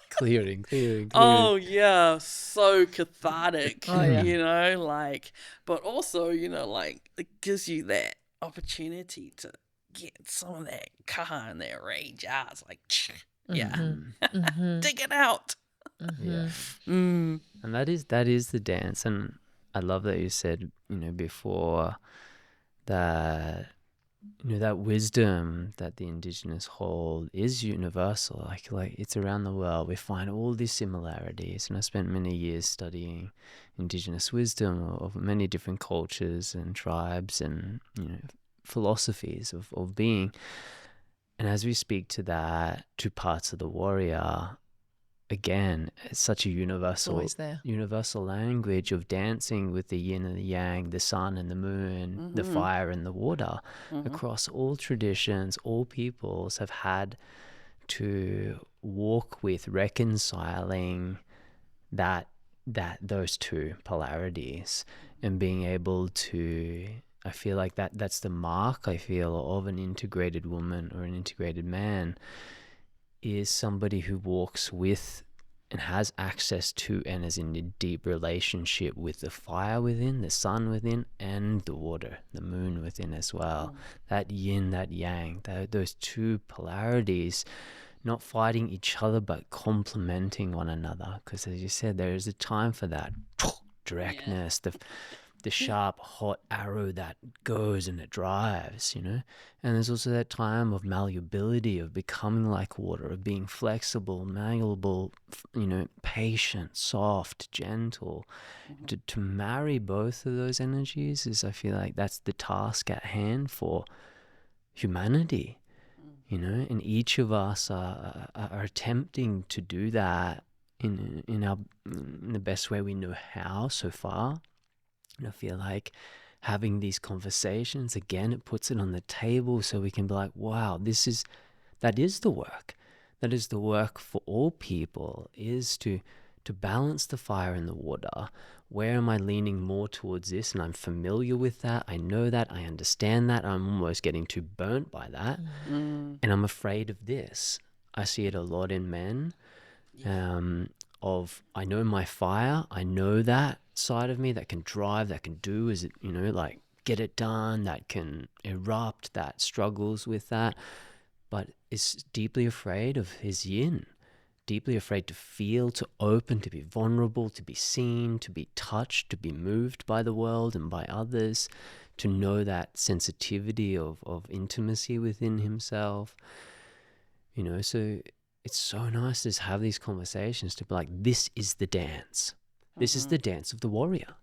Clearing. Oh yeah, so cathartic. You know, like, but also, you know, like, it gives you that opportunity to get some of that kaha and that rage out. It's like, dig it out. And that is the dance. And I love that you said, you know, before that, you know, that wisdom that the Indigenous hold is universal. Like it's around the world. We find all these similarities. And I spent many years studying Indigenous wisdom of many different cultures and tribes and, you know, philosophies of being. And as we speak to that, two parts of the warrior, again, it's such a universal language of dancing with the yin and the yang, the sun and the moon, the fire and the water. Across all traditions, all peoples have had to walk with reconciling those two polarities and being able to, I feel like that's the mark, I feel, of an integrated woman or an integrated man, is somebody who walks with and has access to and is in a deep relationship with the fire within, the sun within, and the water, the moon within as well. That yin, that yang, those two polarities, not fighting each other but complementing one another. Because as you said, there is a time for that directness, the sharp, hot arrow that goes and it drives, you know. And there's also that time of malleability, of becoming like water, of being flexible, malleable, you know, patient, soft, gentle. To marry both of those energies is, I feel like that's the task at hand for humanity, you know. And each of us are attempting to do that in the best way we know how so far. And I feel like having these conversations, again, it puts it on the table so we can be like, wow, that is the work. That is the work for all people, is to balance the fire and the water. Where am I leaning more towards this? And I'm familiar with that. I know that. I understand that. I'm almost getting too burnt by that. And I'm afraid of this. I see it a lot in men. I know my fire, I know that side of me that can drive, that can do, is it, you know, like get it done, that can erupt, that struggles with that, but is deeply afraid of his yin, deeply afraid to feel, to open, to be vulnerable, to be seen, to be touched, to be moved by the world and by others, to know that sensitivity of intimacy within himself, you know. So it's so nice to have these conversations, to be like, this is the dance. This is the dance of the warrior.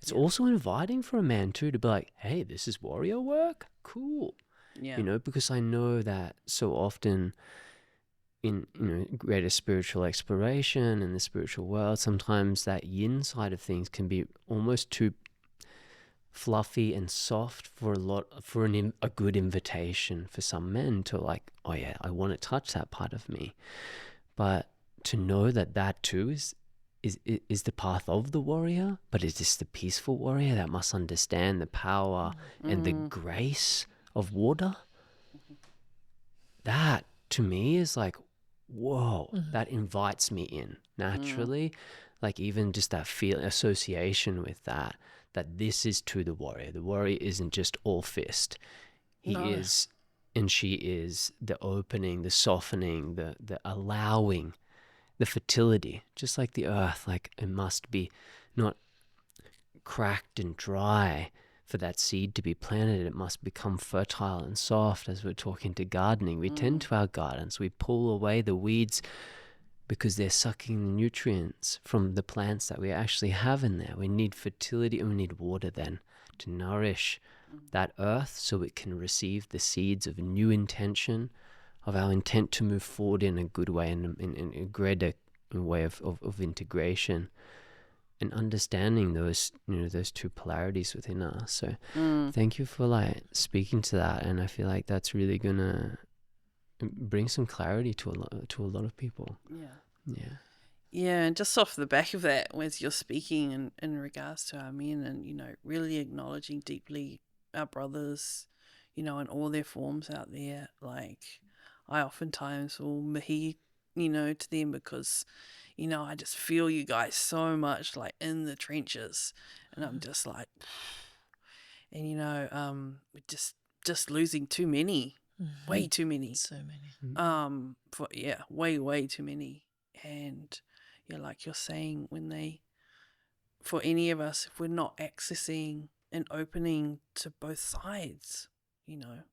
It's also inviting for a man too to be like, hey, this is warrior work? Cool. You know, because I know that so often in, you know, greater spiritual exploration in the spiritual world, sometimes that yin side of things can be almost too fluffy and soft for a good invitation for some men to like, oh yeah, I want to touch that part of me. But to know that too is the path of the warrior, but is this the peaceful warrior that must understand the power and the grace of water? That to me is like, whoa, that invites me in naturally. Like even just that association with that this is to the warrior. The warrior isn't just all fist. He is, and she is the opening, the softening, the allowing, the fertility, just like the earth. Like it must be not cracked and dry for that seed to be planted. It must become fertile and soft. As we're talking to gardening, we tend to our gardens, we pull away the weeds because they're sucking the nutrients from the plants that we actually have in there. We need fertility and we need water then to nourish that earth so it can receive the seeds of new intention, of our intent to move forward in a good way, in a greater way of integration, and understanding those, you know, those two polarities within us. So thank you for like speaking to that, and I feel like that's really gonna bring some clarity to a lot of people. Yeah, and just off the back of that, as you're speaking in regards to our men, and, you know, really acknowledging deeply our brothers, you know, in all their forms out there. Like, I oftentimes will mihi, you know, to them because, you know, I just feel you guys so much, like, in the trenches. And I'm just like, and, you know, we're just losing too many, way too many. So many. Way too many. And yeah, like you're saying, for any of us, if we're not accessing and opening to both sides, you know,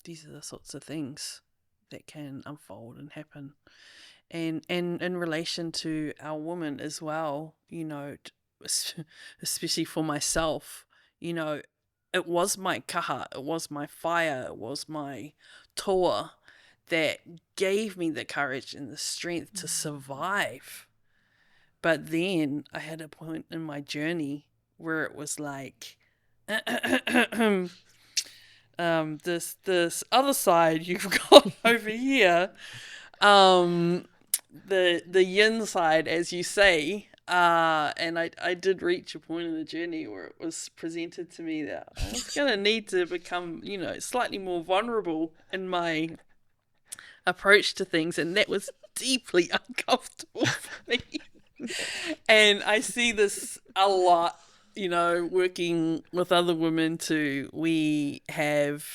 these are the sorts of things that can unfold and happen. And in relation to our women as well, you know, especially for myself, you know, it was my kaha, it was my fire, it was my toa that gave me the courage and the strength to survive. But then I had a point in my journey where it was like, this other side you've got over here, the yin side, as you say, and I did reach a point in the journey where it was presented to me that I was going to need to become, you know, slightly more vulnerable in my approach to things, and that was deeply uncomfortable for me. And I see this a lot, working with other women too. We have,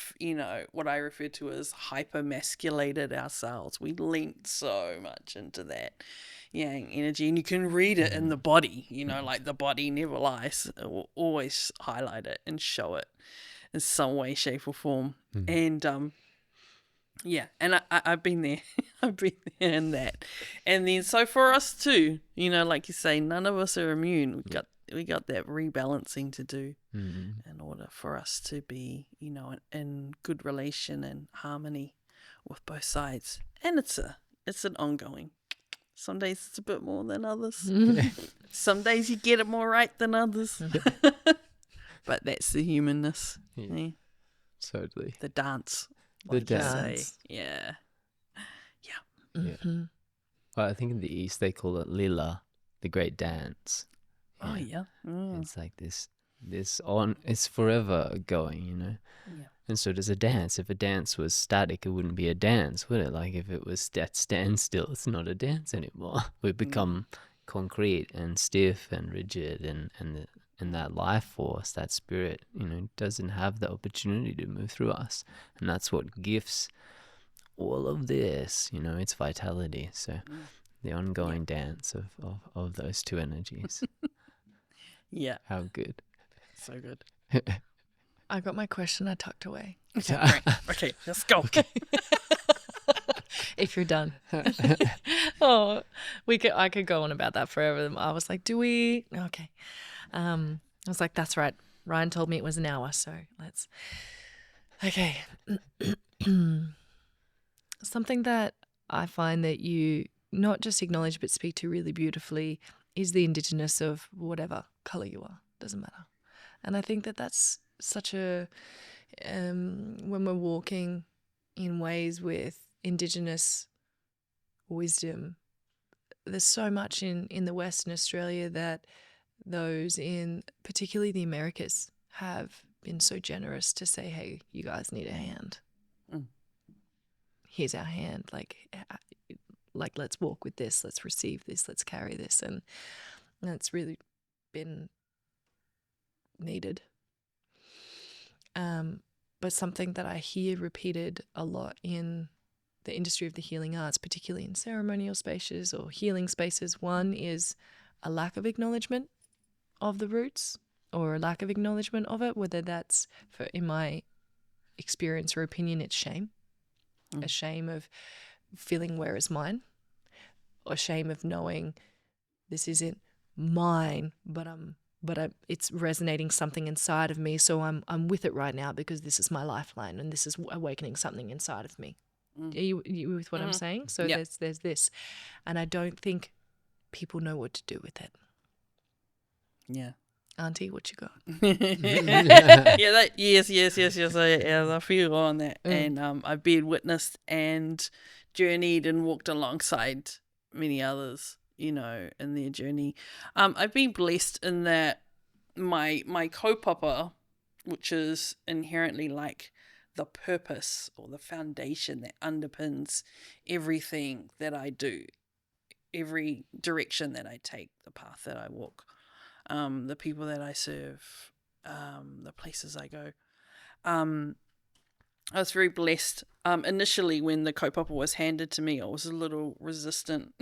what I refer to as hyper-masculated ourselves. We lean so much into that yang energy, and you can read it in the body, like the body never lies. It will always highlight it and show it in some way, shape or form. And and I've been there. I've been there in that. And then so for us too, like you say, none of us are immune. We got that rebalancing to do in order for us to be, in good relation and harmony with both sides. And it's an ongoing. Some days it's a bit more than others. Some days you get it more right than others. But that's the humanness. Yeah. Totally. The dance. The dance. Say. Yeah. Yeah. Well, I think in the East they call it lila, the great dance. Oh yeah. It's like this it's forever going, Yeah. And so does a dance. If a dance was static, it wouldn't be a dance, would it? Like if it was that standstill, it's not a dance anymore. We become concrete and stiff and rigid, and that life force, that spirit, doesn't have the opportunity to move through us. And that's what gifts all of this, its vitality. So the ongoing dance of those two energies. Yeah. How good. So good. I got my question I tucked away. Okay, great. Okay, let's go. If you're done. Oh, I could go on about that forever. I was like, do we? Okay. I was like, that's right. Ryan told me it was an hour, so let's. Okay. Something that I find that you not just acknowledge but speak to really beautifully is the Indigenous of whatever colour you are. Doesn't matter. And I think that that's such a, when we're walking in ways with Indigenous wisdom, there's so much in the Western Australia that those in particularly the Americas have been so generous to say, hey, you guys need a hand. Here's our hand. Like let's walk with this, let's receive this, let's carry this. And it's really been needed. But something that I hear repeated a lot in the industry of the healing arts, particularly in ceremonial spaces or healing spaces, one is a lack of acknowledgement of the roots or a lack of acknowledgement of it, whether that's, in my experience or opinion, it's shame. A shame of feeling where is mine, or shame of knowing this isn't mine, but it's resonating something inside of me, so I'm with it right now because this is my lifeline and this is awakening something inside of me. Are you with what I'm saying? So there's this, and I don't think people know what to do with it. Yeah. Auntie, what you got? Yes. I feel on that. And I've been witnessed and journeyed and walked alongside many others, in their journey. I've been blessed in that my kaupapa, which is inherently like the purpose or the foundation that underpins everything that I do, every direction that I take, the path that I walk, the people that I serve, the places I go. I was very blessed. Initially, when the kaupapa was handed to me, I was a little resistant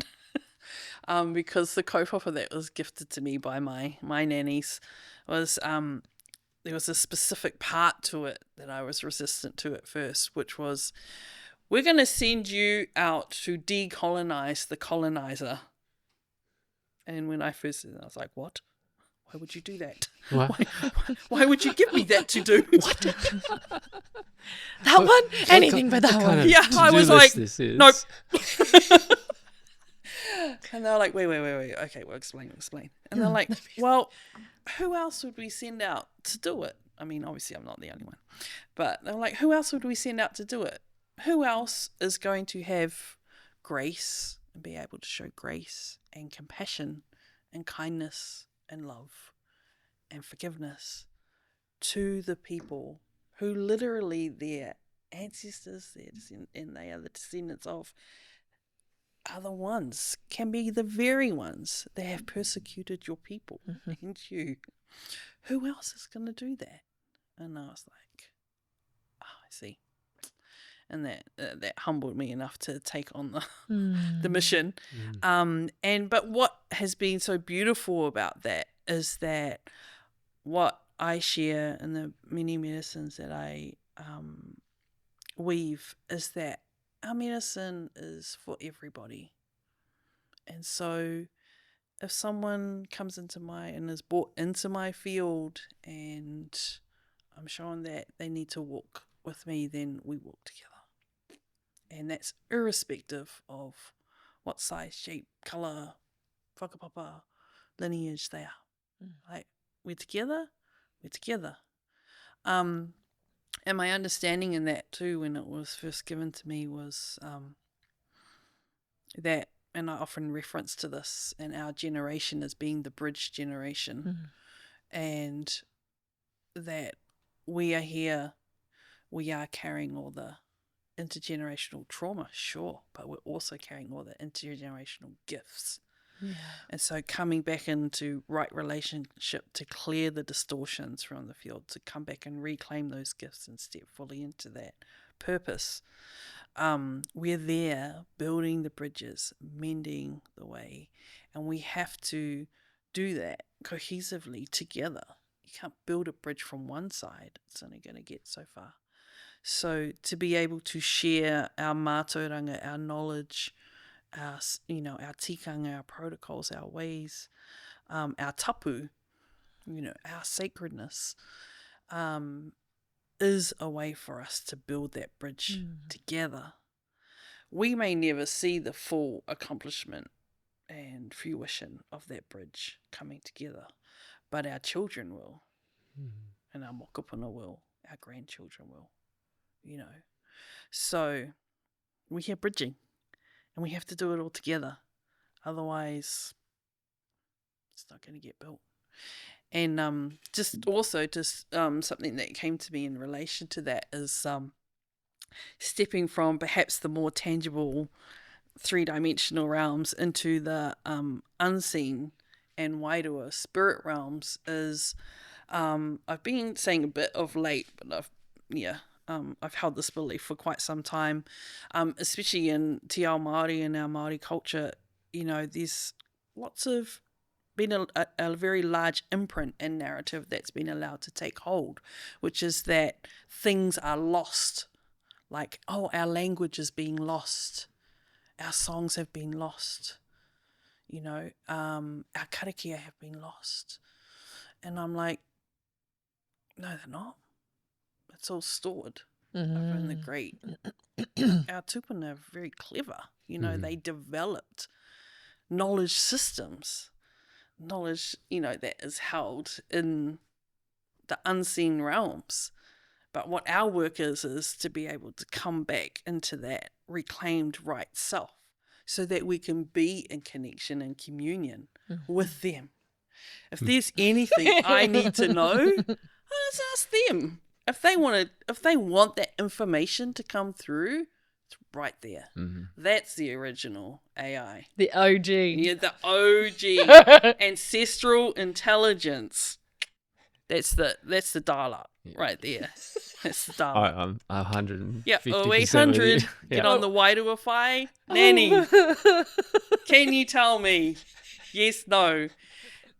because the kaupapa that was gifted to me by my nannies was there was a specific part to it that I was resistant to at first, which was, we're going to send you out to decolonize the colonizer. And when I first said that, I was like, what? Why would you do that? Why would you give me that to do? What? That one? Anything but that one. Yeah, I was like, nope. And they're like, wait. Okay, well, explain. And they're like, well, who else would we send out to do it? I mean, obviously I'm not the only one. But they're like, who else would we send out to do it? Who else is going to have grace and be able to show grace and compassion and kindness and love and forgiveness to the people who literally their ancestors, and they are the descendants of, are the ones, can be the very ones that have persecuted your people and you. Who else is going to do that? And I was like, oh, I see. And that humbled me enough to take on the mission. But what has been so beautiful about that is that what I share in the many medicines that I weave is that our medicine is for everybody. And so if someone comes into and is brought into my field and I'm showing that they need to walk with me, then we walk together. And that's irrespective of what size, shape, colour, whakapapa, lineage they are. Like, we're together. And my understanding in that too, when it was first given to me, was that, and I often reference to this, in our generation as being the bridge generation, and that we are here, we are carrying all the intergenerational trauma, sure, but we're also carrying all the intergenerational gifts. And so coming back into right relationship to clear the distortions from the field, to come back and reclaim those gifts and step fully into that purpose. We're there building the bridges, mending the way, and we have to do that cohesively together. You can't build a bridge from one side. It's only going to get so far. So to be able to share our mātauranga, our knowledge, our tikanga, our protocols, our ways, our tapu, our sacredness, is a way for us to build that bridge together. We may never see the full accomplishment and fruition of that bridge coming together, but our children will, and our mokopuna will, our grandchildren will, So we are bridging, and we have to do it all together. Otherwise, it's not going to get built. And just something that came to me in relation to that is stepping from perhaps the more tangible three-dimensional realms into the unseen and wider spirit realms is I've been saying a bit of late, but I've held this belief for quite some time, especially in Te Ao Maori and our Maori culture. There's been a very large imprint and narrative that's been allowed to take hold, which is that things are lost. Like, our language is being lost. Our songs have been lost. Our karakia have been lost. And I'm like, no, they're not. It's all stored over in the great. Our tupuna are very clever. They developed knowledge systems. Knowledge, that is held in the unseen realms. But what our work is to be able to come back into that reclaimed right self so that we can be in connection and communion with them. If there's anything I need to know, let's ask them. If they want that information to come through, it's right there. That's the original AI. The OG. Yeah, the OG. Ancestral intelligence. That's the dial-up right there. That's the dial-up. I'm 150%. Yeah, 0800. Get on the Wairuawhai. Nanny, can you tell me? Yes, no.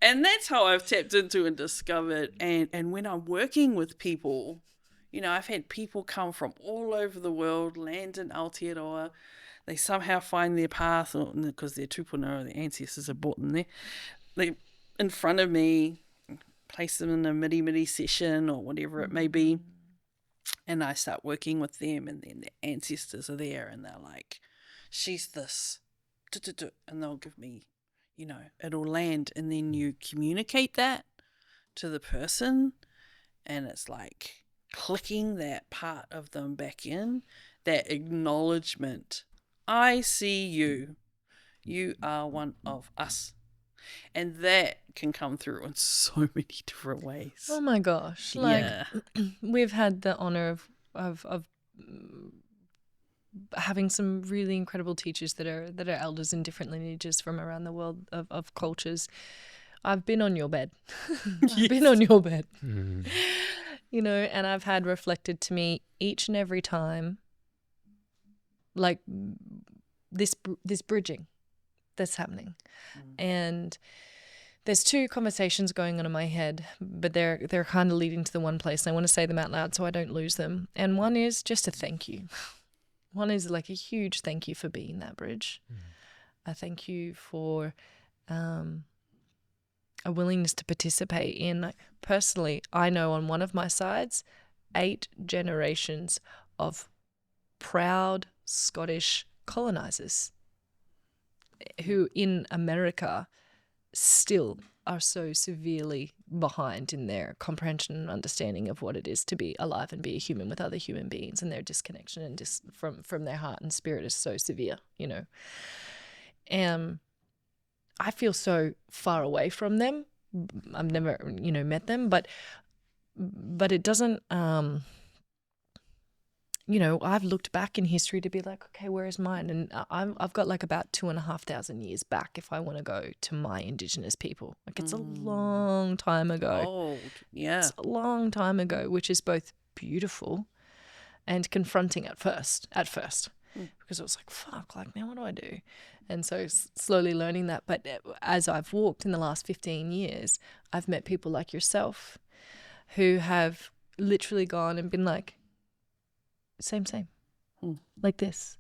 And that's how I've tapped into and discovered. And when I'm working with people, I've had people come from all over the world, land in Aotearoa. They somehow find their path, because their tupuna or their ancestors are brought in there. They in front of me, place them in a midi session or whatever it may be. And I start working with them, and then their ancestors are there, and they're like, she's this. And they'll give me, it'll land, and then you communicate that to the person, and it's like clicking that part of them back in, that acknowledgement. I see you. You are one of us. And that can come through in so many different ways. Oh my gosh. We've had the honor of having some really incredible teachers that are elders in different lineages from around the world of cultures. I've been on your bed. I've been on your bed. You know, and I've had reflected to me each and every time, like this bridging that's happening. And there's two conversations going on in my head, but they're kind of leading to the one place. And I want to say them out loud so I don't lose them. And one is just a thank you. One is like a huge thank you for being that bridge. I thank you for a willingness to participate in, like, personally, I know on one of my sides, 8 generations of proud Scottish colonizers who in America still are so severely behind in their comprehension and understanding of what it is to be alive and be a human with other human beings, and their disconnection and from their heart and spirit is so severe, you know. And I feel so far away from them. I've never, you know, met them, but it doesn't, you know, I've looked back in history to be like, okay, where is mine? And I've got like about 2,500 years back if I want to go to my Indigenous people. Like, it's a long time ago. Old, yeah. It's a long time ago, which is both beautiful and confronting at first. Because it was like, fuck, like, now what do I do? And so slowly learning that. But as I've walked in the last 15 years, I've met people like yourself who have literally gone and been like, same, like this.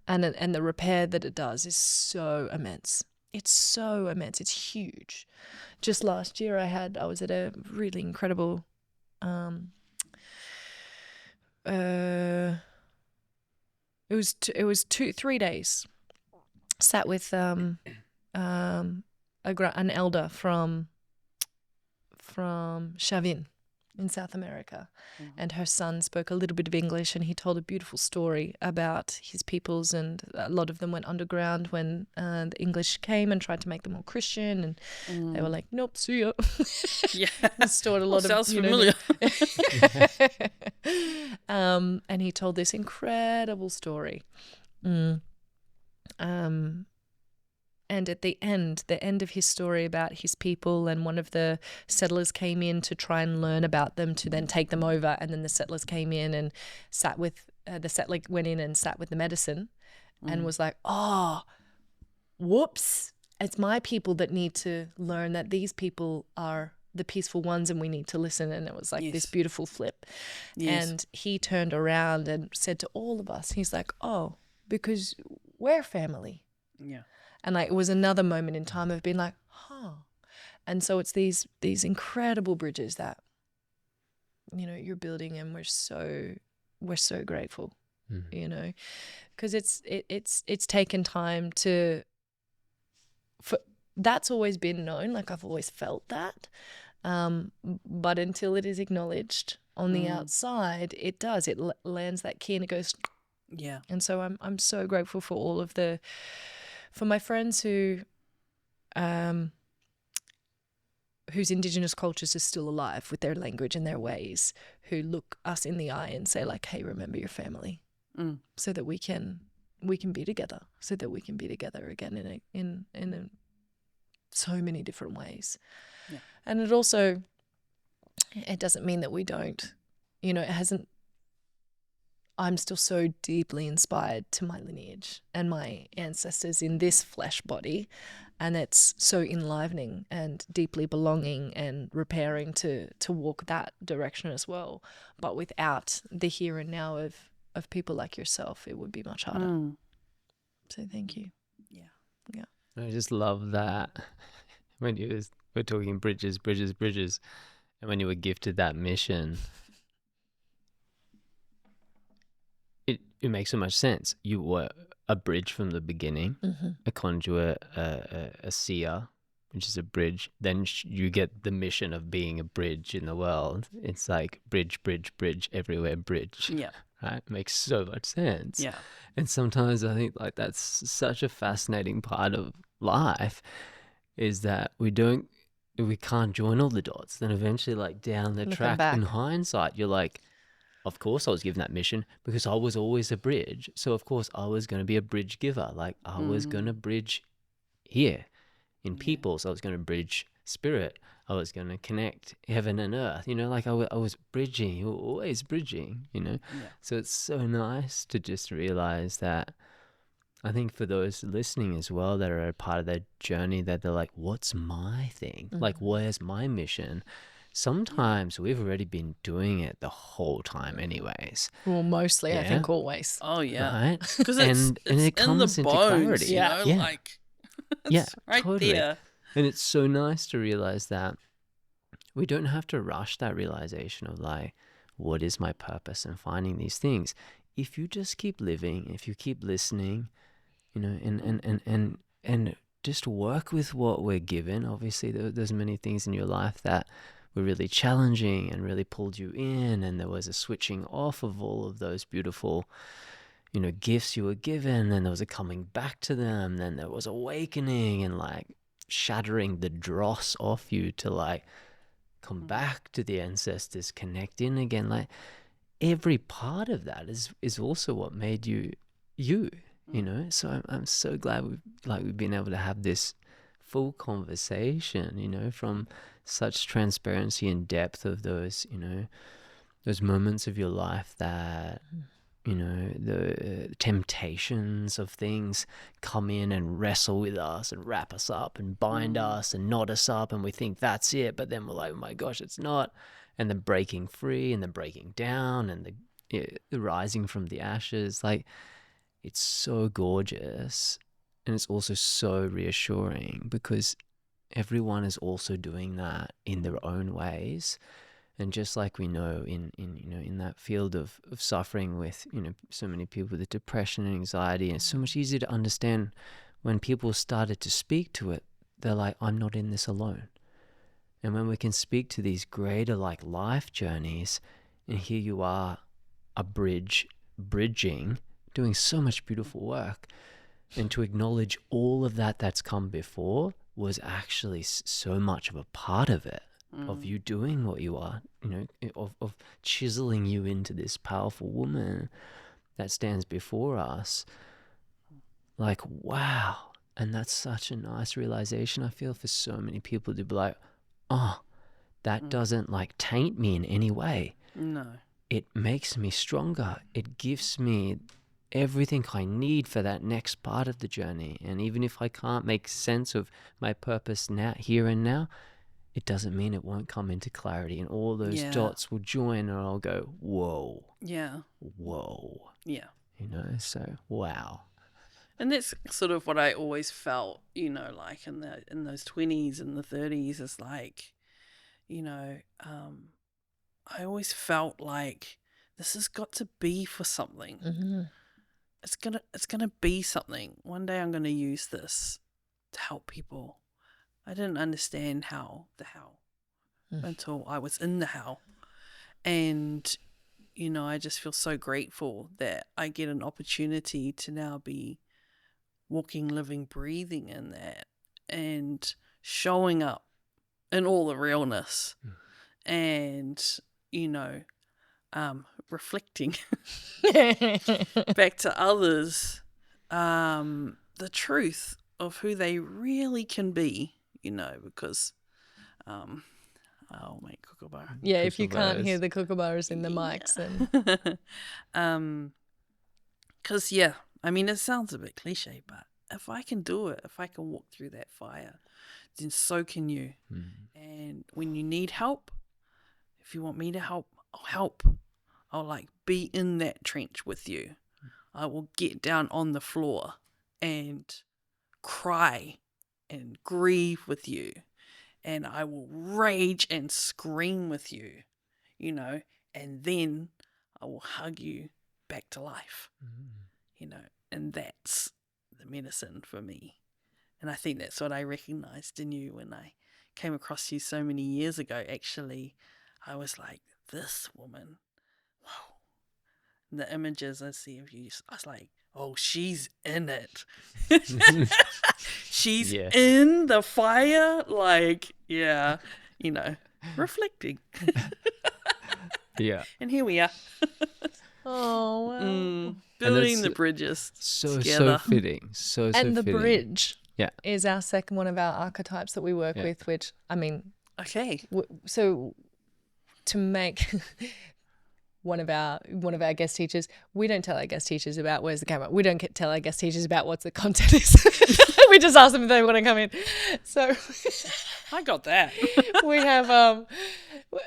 And the repair that it does is so immense. It's so immense. It's huge. Just last year I was at a really incredible it was 3 days. Sat with an elder from Chavin in South America, and her son spoke a little bit of English, and he told a beautiful story about his peoples, and a lot of them went underground when the English came and tried to make them all Christian, and they were like, nope, see ya. Yeah. Stored a lot Sounds of, familiar. And he told this incredible story. And at the end of his story about his people, and one of the settlers came in to try and learn about them to then take them over, and then the settlers came in and sat with the settler went in and sat with the medicine and was like, oh, whoops, it's my people that need to learn that these people are the peaceful ones and we need to listen. And it was like this beautiful flip. Yes. And he turned around and said to all of us, he's like, oh, because we're family. Yeah. And like, it was another moment in time of being like, huh. And so it's these incredible bridges that, you know, you're building, and we're so grateful, you know, because it's taken time that's always been known. Like, I've always felt that. But until it is acknowledged on the outside, it does. It lands that key and it goes. Yeah. And so I'm so grateful for all of for my friends whose Indigenous cultures are still alive with their language and their ways, who look us in the eye and say like, hey, remember your family, so that we can be together, so that we can be together again in so many different ways. Yeah. And it doesn't mean that we don't, you know, I'm still so deeply inspired to my lineage and my ancestors in this flesh body, and it's so enlivening and deeply belonging and repairing to walk that direction as well. But without the here and now of people like yourself, it would be much harder. So thank you. Yeah. I just love that when we're talking bridges, and when you were gifted that mission, it makes so much sense. You were a bridge from the beginning, a conduit, a seer, which is a bridge. Then you get the mission of being a bridge in the world. It's like bridge, everywhere bridge. Yeah. Right? It makes so much sense. Yeah. And sometimes I think like that's such a fascinating part of life, is that we can't join all the dots. Then eventually, like down the Looking track back. in hindsight, you're like, of course I was given that mission because I was always a bridge. So of course I was going to be a bridge giver. Like I was going to bridge here in people. So I was going to bridge spirit. I was going to connect heaven and earth, like I was bridging, always bridging, So it's so nice to just realize that. I think for those listening as well that are a part of that journey, that they're like, what's my thing? Like, where's my mission? Sometimes we've already been doing it the whole time anyways. Well, mostly, I think always. Oh, yeah. Right? Because it's it comes in the into bones, clarity. yeah. Like, it's right totally. there. And it's so nice to realize that we don't have to rush that realization of like, what is my purpose and finding these things. If you just keep living, if you keep listening, and just work with what we're given. Obviously, there's many things in your life that were really challenging and really pulled you in, and there was a switching off of all of those beautiful, gifts you were given, and there was a coming back to them, then there was awakening and like shattering the dross off you to like come back to the ancestors, connect in again. Like every part of that is also what made you. So I'm so glad we've been able to have this full conversation, from such transparency and depth of those, those moments of your life that, the temptations of things come in and wrestle with us and wrap us up and bind us and knot us up, and we think that's it, but then we're like, oh my gosh, it's not. And then breaking free and then breaking down and the rising from the ashes, like, it's so gorgeous, and it's also so reassuring because everyone is also doing that in their own ways. And just like we know in that field of suffering with, so many people with depression and anxiety, and it's so much easier to understand when people started to speak to it, they're like, I'm not in this alone. And when we can speak to these greater like life journeys, and here you are, a bridging, doing so much beautiful work, and to acknowledge all of that's come before was actually so much of a part of it, of you doing what you are, of chiseling you into this powerful woman that stands before us. Like, wow. And that's such a nice realization, I feel, for so many people to be like, oh, that doesn't like taint me in any way. No. It makes me stronger. It gives me everything I need for that next part of the journey. And even if I can't make sense of my purpose now, here and now, it doesn't mean it won't come into clarity, and all those dots will join, and I'll go, whoa. Yeah. Whoa. Yeah. So wow. And that's sort of what I always felt, like in those 20s and the 30s, is like, I always felt like this has got to be for something. Mm-hmm. It's gonna be something. One day I'm gonna use this to help people. I didn't understand the how until I was in the how. And, I just feel so grateful that I get an opportunity to now be walking, living, breathing in that, and showing up in all the realness, and, reflecting back to others the truth of who they really can be, because I'll make kookaburra. Yeah, if you can't hear the kookaburras in the mics, then because it sounds a bit cliche, but if I can do it, if I can walk through that fire, then so can you. And when you need help, if you want me to help, I'll help. I'll like be in that trench with you. I will get down on the floor and cry and grieve with you, and I will rage and scream with you, and then I will hug you back to life, and that's the medicine for me. And I think that's what I recognized in you when I came across you so many years ago. Actually, I was like, this woman, wow. And the images I see of you, I was like, oh, she's in it. She's in the fire. Like, reflecting. Yeah. And here we are, Oh, wow. building the it's bridges So together. fitting. So And the fitting. bridge Yeah. is our second one of our archetypes that we work Yeah. with, which, I mean, Okay. so to make one of our guest teachers, we don't tell our guest teachers about where's the camera. We don't tell our guest teachers about what the content is. We just ask them if they want to come in. So I got that. we have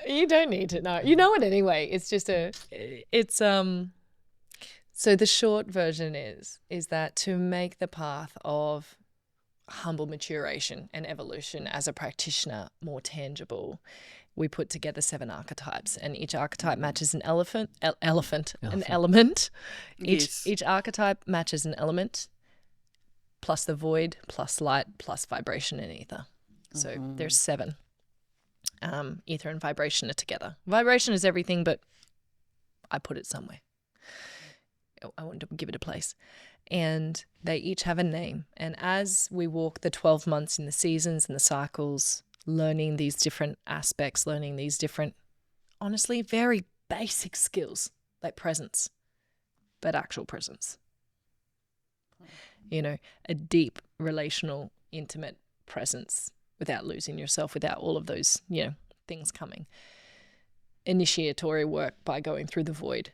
you don't need to know. You know it anyway. It's just so the short version is that to make the path of humble maturation and evolution as a practitioner more tangible, we put together 7 archetypes, and each archetype matches an an element. Yes. Each archetype matches an element, plus the void, plus light, plus vibration and ether. So there's 7. Ether and vibration are together. Vibration is everything, but I put it somewhere. I want to give it a place. And they each have a name. And as we walk the 12 months in the seasons and the cycles, learning these different aspects, learning these different, honestly, very basic skills like presence, but actual presence. You know, a deep relational, intimate presence without losing yourself, without all of those, you know, things coming. Initiatory work by going through the void,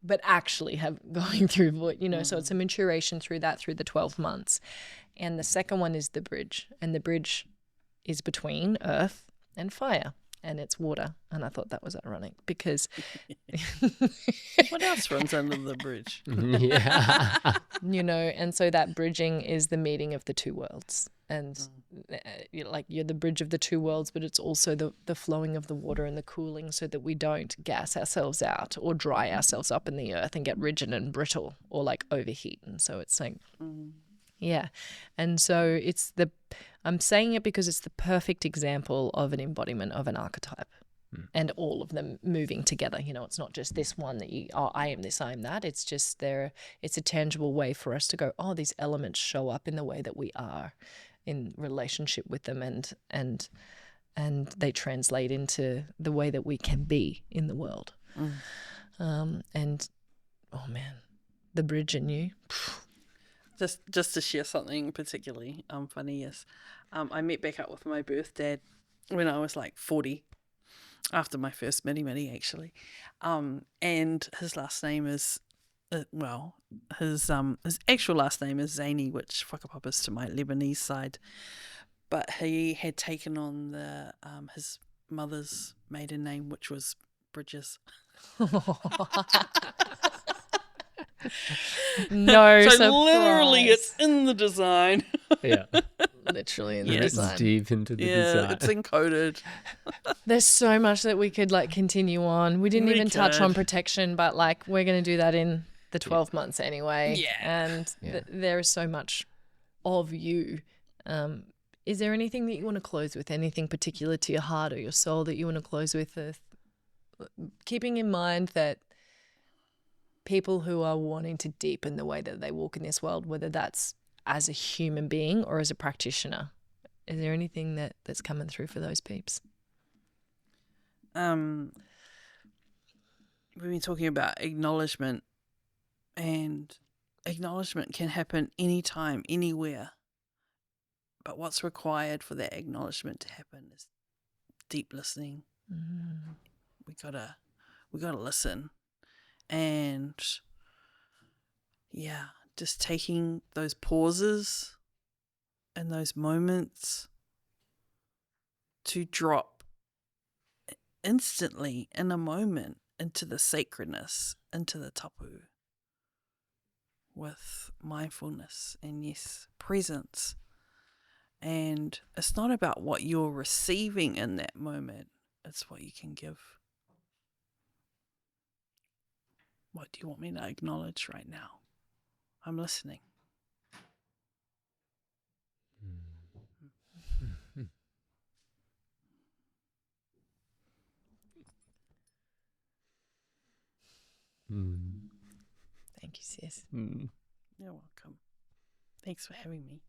but actually going through void, you know, so it's a maturation through that, through the 12 months. And the second one is the bridge. And the bridge is between earth and fire, and it's water. And I thought that was ironic because What else runs under the bridge? Yeah. you know, and so that bridging is the meeting of the two worlds. And you're the bridge of the two worlds, but it's also the flowing of the water and the cooling, so that we don't gas ourselves out or dry ourselves up in the earth and get rigid and brittle or like overheat. And so it's like, yeah. And so I'm saying it because it's the perfect example of an embodiment of an archetype. And all of them moving together. You know, it's not just this one that I am this, I am that. It's just it's a tangible way for us to go, oh, these elements show up in the way that we are in relationship with them, and they translate into the way that we can be in the world. And oh man, the bridge in you. Just to share something particularly funny is I met back up with my birth dad when I was like 40, after my first mini actually, and his last name is his actual last name is Zainey, which whakapapas to my Lebanese side, but he had taken on the his mother's maiden name, which was Bridges. No, So literally it's in the design. Yeah. literally in the Yes. It's design. deep into the Yeah, design. it's encoded. There's so much that we could like continue on. We didn't We even touch on could. protection, but like we're going to do that in the 12 months anyway. Yeah. And there is so much of you. Is there anything that you want to close with? Anything particular to your heart or your soul that you want to close with? Keeping in mind that people who are wanting to deepen the way that they walk in this world, whether that's as a human being or as a practitioner, is there anything that's coming through for those peeps? We've been talking about acknowledgement, and acknowledgement can happen anytime, anywhere. But what's required for that acknowledgement to happen is deep listening. We gotta listen, and just taking those pauses and those moments to drop instantly in a moment into the sacredness, into the tapu, with mindfulness and presence. And it's not about what you're receiving in that moment, it's what you can give. What do you want me to acknowledge right now? I'm listening. Thank you, sis. You're welcome. Thanks for having me.